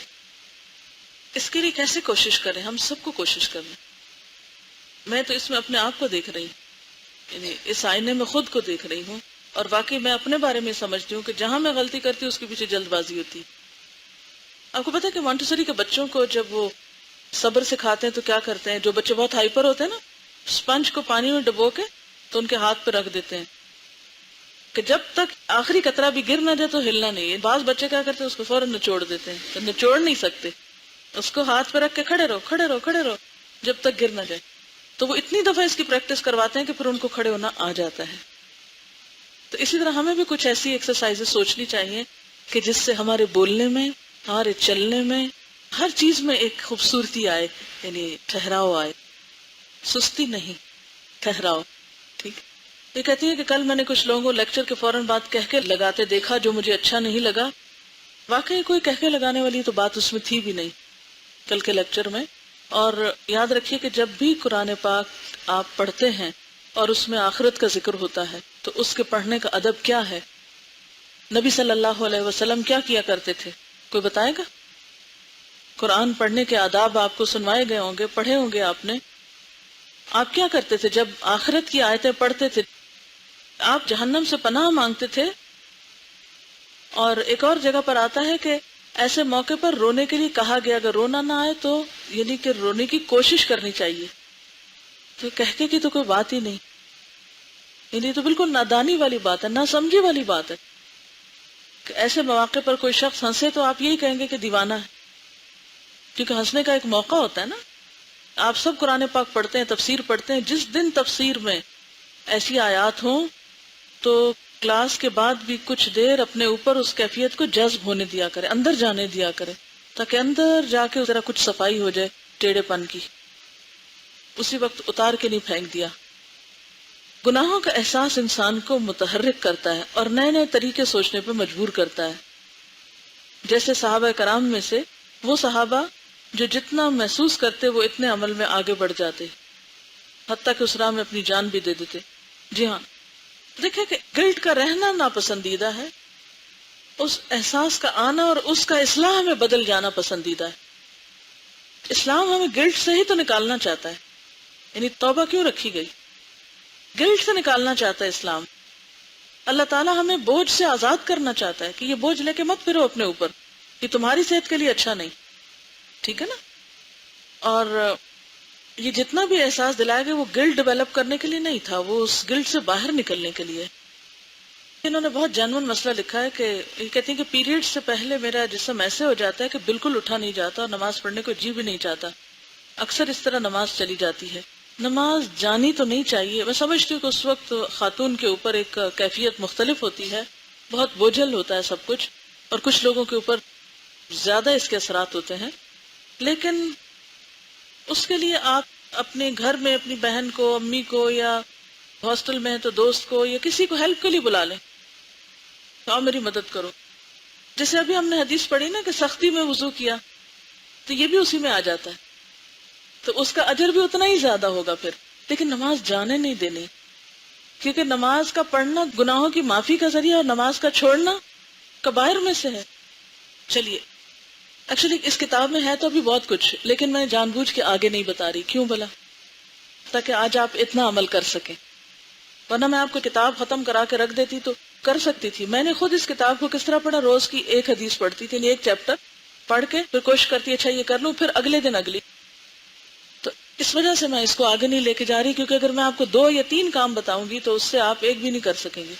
اس کے لیے کیسے کوشش کریں؟ ہم سب کو کوشش کرنا. میں تو اس میں اپنے آپ کو دیکھ رہی ہوں، یعنی اس آئینے میں خود کو دیکھ رہی ہوں، اور واقعی میں اپنے بارے میں سمجھتی ہوں کہ جہاں میں غلطی کرتی ہوں اس کے پیچھے جلد بازی ہوتی. آپ کو پتا ہے کہ مونٹیسوری کے بچوں کو جب وہ صبر سکھاتے ہیں تو کیا کرتے ہیں؟ جو بچے بہت ہائپر ہوتے ہیں نا، اسپنج کو پانی میں ڈبو کے تو ان کے ہاتھ پہ رکھ دیتے ہیں کہ جب تک آخری قطرہ بھی گر نہ جائے تو ہلنا نہیں ہے. بعض بچے کیا کرتے ہیں؟ اس کو فوراً نچوڑ دیتے ہیں، تو نچوڑ نہیں سکتے، اس کو ہاتھ پہ رکھ کے کھڑے رہو کھڑے رہو کھڑے رہو جب تک گر نہ جائے. تو وہ اتنی دفعہ اس کی پریکٹس کرواتے ہیں کہ پھر ان کو کھڑے ہونا آ جاتا ہے. تو اسی طرح ہمیں بھی کچھ ایسی ایکسرسائز سوچنی چاہیے کہ جس سے ہمارے بولنے میں، ہمارے چلنے میں، ہر چیز میں ایک خوبصورتی آئے، یعنی ٹھہراؤ آئے، سستی نہیں، ٹھہراؤ. ٹھیک. یہ کہتی ہے کہ کل میں نے کچھ لوگوں کو لیکچر کے فوراً بات کہہ کے لگاتے دیکھا جو مجھے اچھا نہیں لگا. واقعی کوئی کہہ کے لگانے والی تو بات اس میں تھی بھی نہیں کل کے لیکچر میں. اور یاد رکھیے کہ جب بھی قرآن پاک آپ پڑھتے ہیں اور اس میں آخرت کا ذکر ہوتا ہے تو اس کے پڑھنے کا ادب کیا ہے؟ نبی صلی اللہ علیہ وسلم کیا کیا کرتے تھے؟ کوئی بتائے گا؟ قرآن پڑھنے کے آداب آپ کو سنوائے گئے ہوں گے، پڑھے ہوں گے آپ نے. آپ کیا کرتے تھے جب آخرت کی آیتیں پڑھتے تھے؟ آپ جہنم سے پناہ مانگتے تھے. اور ایک اور جگہ پر آتا ہے کہ ایسے موقع پر رونے کے لیے کہا گیا، اگر رونا نہ آئے تو یعنی کہ رونے کی کوشش کرنی چاہیے. تو کہکے کی تو کوئی بات ہی نہیں، یعنی تو بالکل نادانی والی بات ہے، ناسمجھی والی بات ہے کہ ایسے مواقع پر کوئی شخص ہنسے تو آپ یہی کہیں گے کہ دیوانہ ہے، کیونکہ ہنسنے کا ایک موقع ہوتا ہے نا. آپ سب قرآن پاک پڑھتے ہیں، تفسیر پڑھتے ہیں، جس دن تفسیر میں ایسی آیات ہوں تو کلاس کے بعد بھی کچھ دیر اپنے اوپر اس کیفیت کو جذب ہونے دیا کرے، اندر جانے دیا کرے، تاکہ اندر جا کے ذرا کچھ صفائی ہو جائے ٹیڑھے پن کی. اسی وقت اتار کے نہیں پھینک دیا. گناہوں کا احساس انسان کو متحرک کرتا ہے اور نئے نئے طریقے سوچنے پہ مجبور کرتا ہے. جیسے صحابہ کرام میں سے وہ صحابہ جو جتنا محسوس کرتے وہ اتنے عمل میں آگے بڑھ جاتے، حتیٰ کہ اس راہ میں اپنی جان بھی دے دیتے. جی ہاں، دیکھیں کہ گلٹ کا رہنا ناپسندیدہ ہے، اس احساس کا آنا اور اس کا اصلاح میں بدل جانا پسندیدہ ہے. اسلام ہمیں گلٹ سے ہی تو نکالنا چاہتا ہے، یعنی توبہ کیوں رکھی گئی؟ گلٹ سے نکالنا چاہتا ہے اسلام. اللہ تعالیٰ ہمیں بوجھ سے آزاد کرنا چاہتا ہے کہ یہ بوجھ لے کے مت پھرو اپنے اوپر، یہ تمہاری صحت کے لیے اچھا نہیں. ٹھیک ہے نا. اور یہ جتنا بھی احساس دلایا گیا وہ گلٹ ڈیولپ کرنے کے لیے نہیں تھا، وہ اس گلٹ سے باہر نکلنے کے لیے. انہوں نے بہت جینون مسئلہ لکھا ہے کہ یہ کہتی ہیں کہ پیریڈ سے پہلے میرا جسم ایسے ہو جاتا ہے کہ بالکل اٹھا نہیں جاتا اور نماز پڑھنے کو جی بھی نہیں چاہتا. اکثر اس طرح نماز چلی جاتی ہے. نماز جانی تو نہیں چاہیے. میں سمجھتی ہوں کہ اس وقت خاتون کے اوپر ایک کیفیت مختلف ہوتی ہے، بہت بوجھل ہوتا ہے سب کچھ، اور کچھ لوگوں کے اوپر زیادہ اس کے اثرات ہوتے ہیں. لیکن اس کے لیے آپ اپنے گھر میں اپنی بہن کو، امی کو، یا ہاسٹل میں ہے تو دوست کو یا کسی کو ہیلپ کے لیے بلا لیں، آؤ میری مدد کرو. جیسے ابھی ہم نے حدیث پڑھی نا کہ سختی میں وضو کیا، تو یہ بھی اسی میں آ جاتا ہے، تو اس کا اجر بھی اتنا ہی زیادہ ہوگا پھر. لیکن نماز جانے نہیں دینی، کیونکہ نماز کا پڑھنا گناہوں کی معافی کا ذریعہ اور نماز کا چھوڑنا کبائر میں سے ہے. چلیے، ایکچولی اس کتاب میں ہے تو ابھی بہت کچھ، لیکن میں جان بوجھ کے آگے نہیں بتا رہی. کیوں بلا؟ تاکہ آج آپ اتنا عمل کر سکیں. ورنہ میں آپ کو کتاب ختم کرا کے رکھ دیتی تو کر سکتی تھی. میں نے خود اس کتاب کو کس طرح پڑھا، روز کی ایک حدیث پڑھتی تھی، ایک چیپٹر پڑھ کے پھر کوشش کرتی اچھا یہ کر لوں، پھر اگلے دن اگلی. تو اس وجہ سے میں اس کو آگے نہیں لے کے جا رہی، کیونکہ اگر میں آپ کو 2 یا 3 کام بتاؤں گی تو اس سے آپ ایک بھی نہیں کر سکیں گے.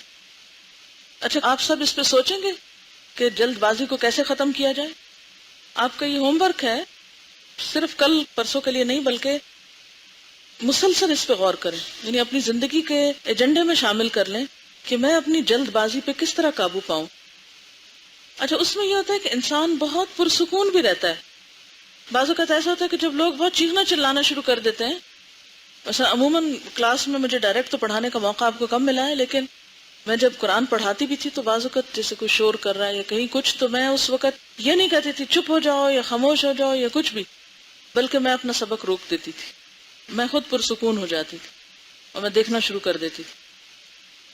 اچھا، آپ سب اس پہ سوچیں گے کہ جلد بازی کو کیسے ختم کیا جائے. آپ کا یہ ہوم ورک ہے، صرف کل پرسوں کے لیے نہیں بلکہ مسلسل اس پہ غور کریں، یعنی اپنی زندگی کے ایجنڈے میں شامل کر لیں کہ میں اپنی جلد بازی پہ کس طرح قابو پاؤں. اچھا، اس میں یہ ہوتا ہے کہ انسان بہت پرسکون بھی رہتا ہے. بعض اوقات ایسا ہوتا ہے کہ جب لوگ بہت چیخنا چلانا شروع کر دیتے ہیں، مثلا عموماً کلاس میں مجھے ڈائریکٹ تو پڑھانے کا موقع آپ کو کم ملا ہے، لیکن میں جب قرآن پڑھاتی بھی تھی تو بعض اوقات جیسے کوئی شور کر رہا ہے یا کہیں کچھ، تو میں اس وقت یہ نہیں کہتی تھی چپ ہو جاؤ یا خاموش ہو جاؤ یا کچھ بھی، بلکہ میں اپنا سبق روک دیتی تھی. میں خود پرسکون ہو جاتی تھی اور میں دیکھنا شروع کر دیتی تھی.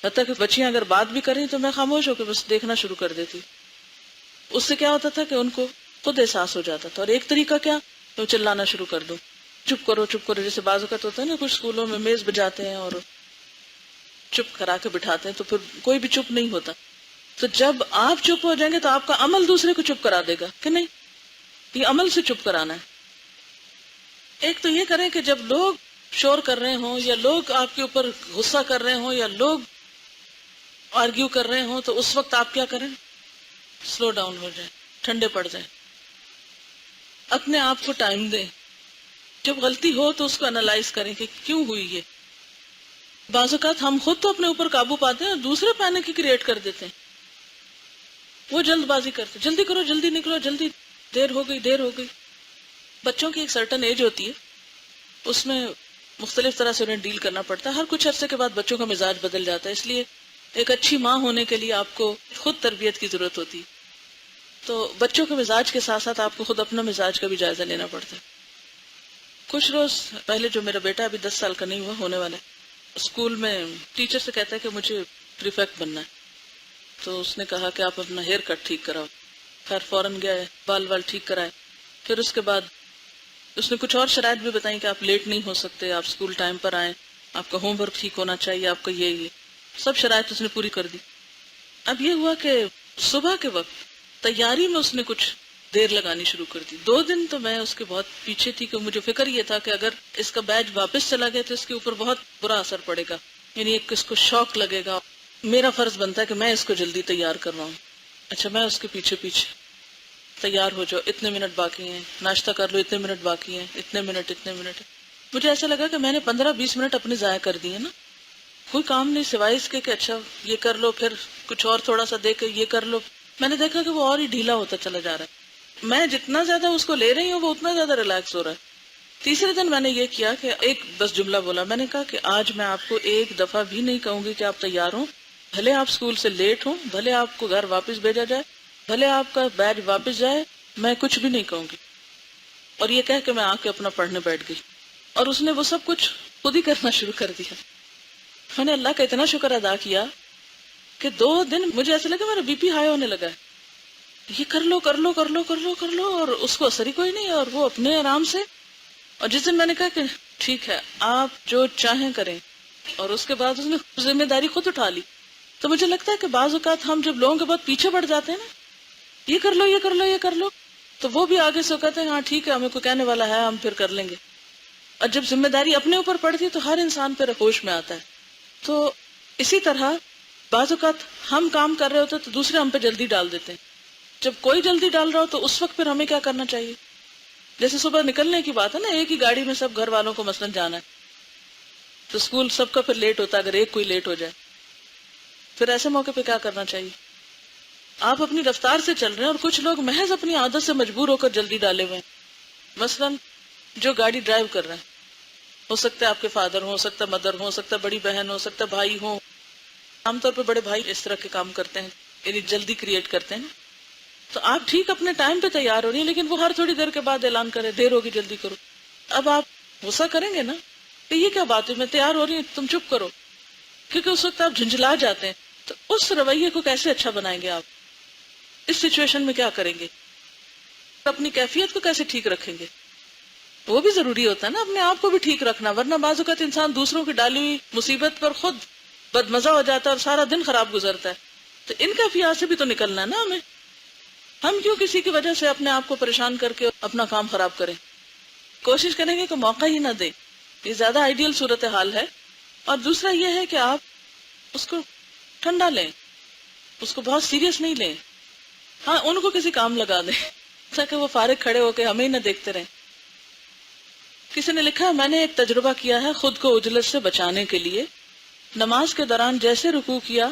حتیٰ کہ بچیاں اگر بات بھی کریں تو میں خاموش ہو کے بس دیکھنا شروع کر دیتی. اس سے کیا ہوتا تھا کہ ان کو خود احساس ہو جاتا تھا. اور ایک طریقہ کیا، تو چلانا شروع کر دو، چپ کرو چپ کرو. جیسے بعض اوقات ہوتا ہے نا، کچھ اسکولوں میں میز بجاتے ہیں اور چپ کرا کے بٹھاتے ہیں تو پھر کوئی بھی چپ نہیں ہوتا. تو جب آپ چپ ہو جائیں گے تو آپ کا عمل دوسرے کو چپ کرا دے گا کہ نہیں. یہ عمل سے چپ کرانا ہے. ایک تو یہ کریں کہ جب لوگ شور کر رہے ہوں یا لوگ آپ کے اوپر غصہ کر رہے ہوں یا لوگ آرگیو کر رہے ہوں، تو اس وقت آپ کیا کریں، سلو ڈاؤن ہو جائیں، ٹھنڈے پڑ جائیں، اپنے آپ کو ٹائم دیں. جب غلطی ہو تو اس کو انالائز کریں کہ کیوں ہوئی یہ. بعض اوقات ہم خود تو اپنے اوپر قابو پاتے ہیں اور دوسرے پینک کریٹ کر دیتے ہیں. وہ جلد بازی کرتے، جلدی کرو، جلدی نکلو، جلدی، دیر ہو گئی، دیر ہو گئی. بچوں کی ایک سرٹن ایج ہوتی ہے، اس میں مختلف طرح سے انہیں ڈیل کرنا پڑتا ہے. ہر کچھ عرصے کے بعد بچوں کا مزاج بدل جاتا ہے، اس لیے ایک اچھی ماں ہونے کے لیے آپ کو خود تربیت کی ضرورت ہوتی ہے. تو بچوں کے مزاج کے ساتھ ساتھ آپ کو خود اپنا مزاج کا بھی جائزہ لینا پڑتا ہے. کچھ روز پہلے جو میرا بیٹا ابھی 10 سال کا نہیں ہوا، ہونے والا ہے، اسکول میں ٹیچر سے کہتا ہے کہ مجھے پریفیکٹ بننا ہے. تو اس نے کہا کہ آپ اپنا ہیئر کٹ ٹھیک کراؤ. خیر فوراً گیا، بال ٹھیک کرائے. پھر اس کے بعد اس نے کچھ اور شرائط بھی بتائیں کہ آپ لیٹ نہیں ہو سکتے، آپ اسکول ٹائم پر آئیں، آپ کا ہوم ورک ٹھیک ہونا چاہیے، آپ کا یہ سب شرائط اس نے پوری کر دی. اب یہ ہوا کہ صبح کے وقت تیاری میں اس نے کچھ دیر لگانی شروع کر دی. 2 دن تو میں اس کے بہت پیچھے تھی، کہ مجھے فکر یہ تھا کہ اگر اس کا بیج واپس چلا گیا تو اس کے اوپر بہت برا اثر پڑے گا، یعنی ایک اس کو شوق لگے گا. میرا فرض بنتا ہے کہ میں اس کو جلدی تیار کرواؤں. اچھا، میں اس کے پیچھے پیچھے، تیار ہو جاؤ، اتنے منٹ باقی ہیں، ناشتہ کر لو، اتنے منٹ باقی ہیں، اتنے منٹ. مجھے ایسا لگا کہ میں نے 15-20 منٹ اپنے ضائع کر دیے نا. کوئی کام نہیں سوائے اس کے کہ اچھا یہ کر لو، پھر کچھ اور تھوڑا سا دے کے یہ کر لو. میں نے دیکھا کہ وہ اور ہی ڈھیلا ہوتا چلا جا رہا ہے. میں جتنا زیادہ اس کو لے رہی ہوں وہ اتنا زیادہ ریلیکس ہو رہا ہے. تیسرے دن میں نے یہ کیا کہ ایک بس جملہ بولا. میں نے کہا کہ آج میں آپ کو ایک دفعہ بھی نہیں کہوں گی کہ آپ تیار ہوں، بھلے آپ اسکول سے لیٹ ہوں، بھلے آپ کو گھر واپس بھیجا جائے، بھلے آپ کا بیج واپس جائے، میں کچھ بھی نہیں کہوں گی. اور یہ کہہ کہ میں آ کے اپنا پڑھنے بیٹھ گئی. اور اس نے وہ سب کچھ خود ہی کرنا شروع کر دیا. میں نے اللہ کا اتنا شکر ادا کیا کہ 2 دن مجھے ایسا لگا میرا بی پی ہائی ہونے لگا ہے. یہ کر لو کر لو کر لو کر لو کر لو، اور اس کو اثر ہی کوئی نہیں، اور وہ اپنے آرام سے. اور جس دن میں نے کہا کہ ٹھیک ہے آپ جو چاہیں کریں، اور اس کے بعد اس نے ذمہ داری خود اٹھا لی. تو مجھے لگتا ہے کہ بعض اوقات ہم جب لوگوں کے بعد پیچھے بڑھ جاتے ہیں نا، یہ کر لو یہ کر لو یہ کر لو، تو وہ بھی آگے سے کہتے ہیں ہاں ٹھیک ہے ہمیں کوئی کہنے والا ہے ہم پھر کر لیں گے. اور جب ذمہ داری اپنے اوپر پڑتی ہے تو ہر انسان پھر ہوش میں آتا ہے. تو اسی طرح بعض اوقات ہم کام کر رہے ہوتے ہیں تو دوسرے ہم پہ جلدی ڈال دیتے ہیں. جب کوئی جلدی ڈال رہا ہو تو اس وقت پھر ہمیں کیا کرنا چاہیے؟ جیسے صبح نکلنے کی بات ہے نا، ایک ہی گاڑی میں سب گھر والوں کو مثلاً جانا ہے تو اسکول سب کا پھر لیٹ ہوتا ہے اگر ایک کوئی لیٹ ہو جائے. پھر ایسے موقع پہ کیا کرنا چاہیے؟ آپ اپنی رفتار سے چل رہے ہیں اور کچھ لوگ محض اپنی عادت سے مجبور ہو کر جلدی ڈالے ہوئے ہیں. مثلاً جو گاڑی ڈرائیو کر رہے ہیں، ہو سکتا ہے آپ کے فادر ہو سکتا ہے مدر ہو سکتا ہے بڑی بہن ہو سکتا ہے بھائی ہو. عام طور پہ بڑے بھائی اس طرح کے کام کرتے ہیں، یعنی جلدی کریٹ کرتے ہیں. تو آپ ٹھیک اپنے ٹائم پہ تیار ہو رہی ہیں لیکن وہ ہر تھوڑی دیر کے بعد اعلان کرے دیر ہوگی جلدی کرو. اب آپ غصہ کریں گے نا کہ یہ کیا بات ہے، میں تیار ہو رہی ہوں تم چپ کرو، کیونکہ اس وقت آپ جھنجھلا جاتے ہیں. تو اس رویے کو کیسے اچھا بنائیں گے؟ آپ اس سچویشن میں کیا کریں گے؟ اپنی کیفیت کو کیسے ٹھیک رکھیں گے؟ وہ بھی ضروری ہوتا ہے نا اپنے آپ کو بھی ٹھیک رکھنا، ورنہ بعض اوقات انسان دوسروں کی ڈالی ہوئی مصیبت پر خود بدمزہ ہو جاتا ہے اور سارا دن خراب گزرتا ہے. تو ان کیفیات سے بھی تو نکلنا ہے نا ہمیں. ہم کیوں کسی کی وجہ سے اپنے آپ کو پریشان کر کے اپنا کام خراب کریں؟ کوشش کریں گے کہ موقع ہی نہ دیں. یہ زیادہ آئیڈیل صورتحال ہے. اور دوسرا یہ ہے کہ آپ اس کو ٹھنڈا لیں، اس کو بہت سیریس نہیں لیں. ہاں ان کو کسی کام لگا دیں تاکہ وہ فارغ کھڑے ہو کے ہمیں ہی نہ دیکھتے رہیں. کسی نے لکھا میں نے ایک تجربہ کیا ہے خود کو عجلت سے بچانے کے لیے. نماز کے دوران جیسے رکوع کیا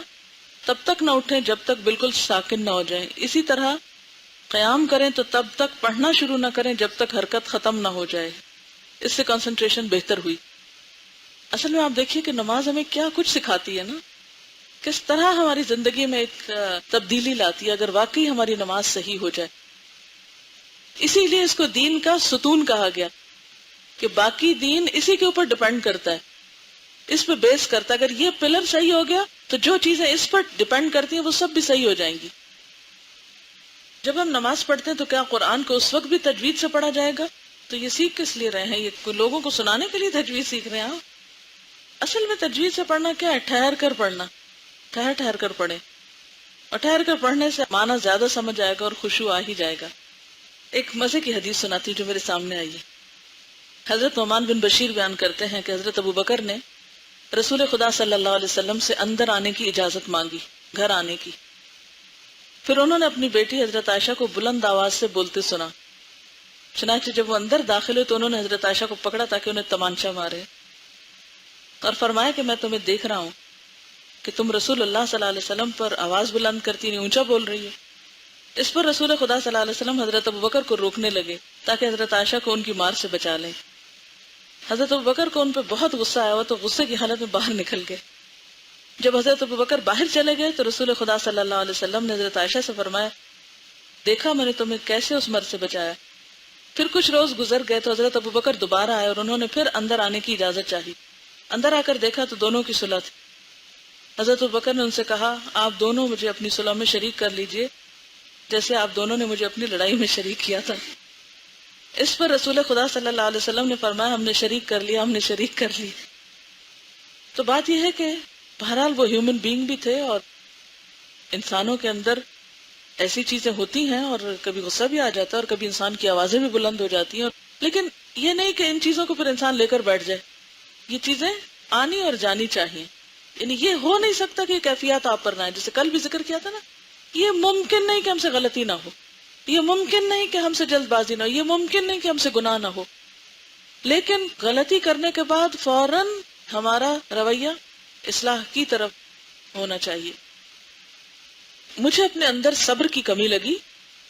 تب تک نہ اٹھیں جب تک بالکل ساکن نہ ہو جائیں. اسی طرح قیام کریں تو تب تک پڑھنا شروع نہ کریں جب تک حرکت ختم نہ ہو جائے. اس سے کنسنٹریشن بہتر ہوئی. اصل میں آپ دیکھیے کہ نماز ہمیں کیا کچھ سکھاتی ہے نا، کس طرح ہماری زندگی میں ایک تبدیلی لاتی ہے اگر واقعی ہماری نماز صحیح ہو جائے. اسی لیے اس کو دین کا ستون کہا گیا کہ باقی دین اسی کے اوپر ڈیپینڈ کرتا ہے، اس پہ بیس کرتا ہے. اگر یہ پلر صحیح ہو گیا تو جو چیزیں اس پر ڈیپینڈ کرتی ہیں وہ سب بھی صحیح ہو جائیں گی. جب ہم نماز پڑھتے ہیں تو کیا قرآن کو اس وقت بھی تجوید سے پڑھا جائے گا؟ تو یہ سیکھ کس لیے رہے ہیں؟ یہ لوگوں کو سنانے کے لیے تجوید سیکھ رہے ہیں؟ اصل میں تجوید سے پڑھنا کیا ہے؟ ٹھہر کر پڑھنا. ٹھہر ٹھہر کر پڑھیں، اور ٹھہر کر پڑھنے سے معنی زیادہ سمجھ آئے گا اور خشوع آ ہی جائے گا. ایک مزے کی حدیث سناتی جو میرے سامنے آئی ہے. حضرت نعمان بن بشیر بیان کرتے ہیں کہ حضرت ابو بکر نے رسول خدا صلی اللہ علیہ وسلم سے اندر آنے کی اجازت مانگی، گھر آنے کی. پھر انہوں نے اپنی بیٹی حضرت عائشہ کو بلند آواز سے بولتے سنا. چنانچہ جب وہ اندر داخل ہوئے تو انہوں نے حضرت عائشہ کو پکڑا تاکہ انہیں تمانچہ مارے اور فرمایا کہ میں تمہیں دیکھ رہا ہوں کہ تم رسول اللہ صلی اللہ علیہ وسلم پر آواز بلند کرتی نہیں، اونچا بول رہی ہے. اس پر رسول خدا صلی اللہ علیہ وسلم حضرت ابو بکر کو روکنے لگے تاکہ حضرت عائشہ کو ان کی مار سے بچا لیں. حضرت ابو بکر کو ان پہ بہت غصہ آیا ہوا تو غصے کی حالت میں باہر نکل گئے. جب حضرت ابو بکر باہر چلے گئے تو رسول خدا صلی اللہ علیہ وسلم نے حضرت عائشہ سے فرمایا دیکھا میں نے تمہیں کیسے اس مرد سے بچایا. پھر کچھ روز گزر گئے تو حضرت ابو بکر دوبارہ آئے اور انہوں نے پھر اندر آنے کی اجازت چاہی. اندر آ کر دیکھا تو دونوں کی صلح تھی. حضرت ابو بکر نے ان سے کہا آپ دونوں مجھے اپنی صلح میں شریک کر لیجئے جیسے آپ دونوں نے مجھے اپنی لڑائی میں شریک کیا تھا. اس پر رسول خدا صلی اللہ علیہ وسلم نے فرمایا ہم نے شریک کر لیا، ہم نے شریک کر لی. تو بات یہ ہے کہ بہرحال وہ ہیومن بینگ بھی تھے اور انسانوں کے اندر ایسی چیزیں ہوتی ہیں اور کبھی غصہ بھی آ جاتا ہے اور کبھی انسان کی آوازیں بھی بلند ہو جاتی ہیں. لیکن یہ نہیں کہ ان چیزوں کو پھر انسان لے کر بیٹھ جائے. یہ چیزیں آنی اور جانی چاہیے. یعنی یہ ہو نہیں سکتا کہ کیفیات آپ پر نہ آئے. جیسے کل بھی ذکر کیا تھا نا، یہ ممکن نہیں کہ ہم سے غلطی نہ ہو، یہ ممکن نہیں کہ ہم سے جلد بازی نہ ہو، یہ ممکن نہیں کہ ہم سے گناہ نہ ہو. لیکن غلطی کرنے کے بعد فوراً ہمارا رویہ اصلاح کی طرف ہونا چاہیے. مجھے اپنے اندر صبر کی کمی لگی،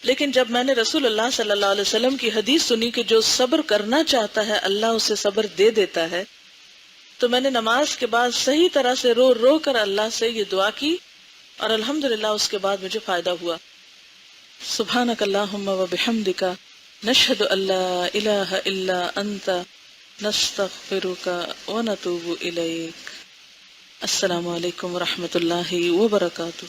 لیکن جب میں نے رسول اللہ صلی اللہ علیہ وسلم کی حدیث سنی کہ جو صبر کرنا چاہتا ہے اللہ اسے صبر دے دیتا ہے، تو میں نے نماز کے بعد صحیح طرح سے رو رو کر اللہ سے یہ دعا کی اور الحمدللہ اس کے بعد مجھے فائدہ ہوا. سبحانک اللہم و بحمدک نشہد ان لا الہ الا انت نستغفرک و نتوب الیک. السلام علیکم ورحمۃ اللہ وبرکاتہ.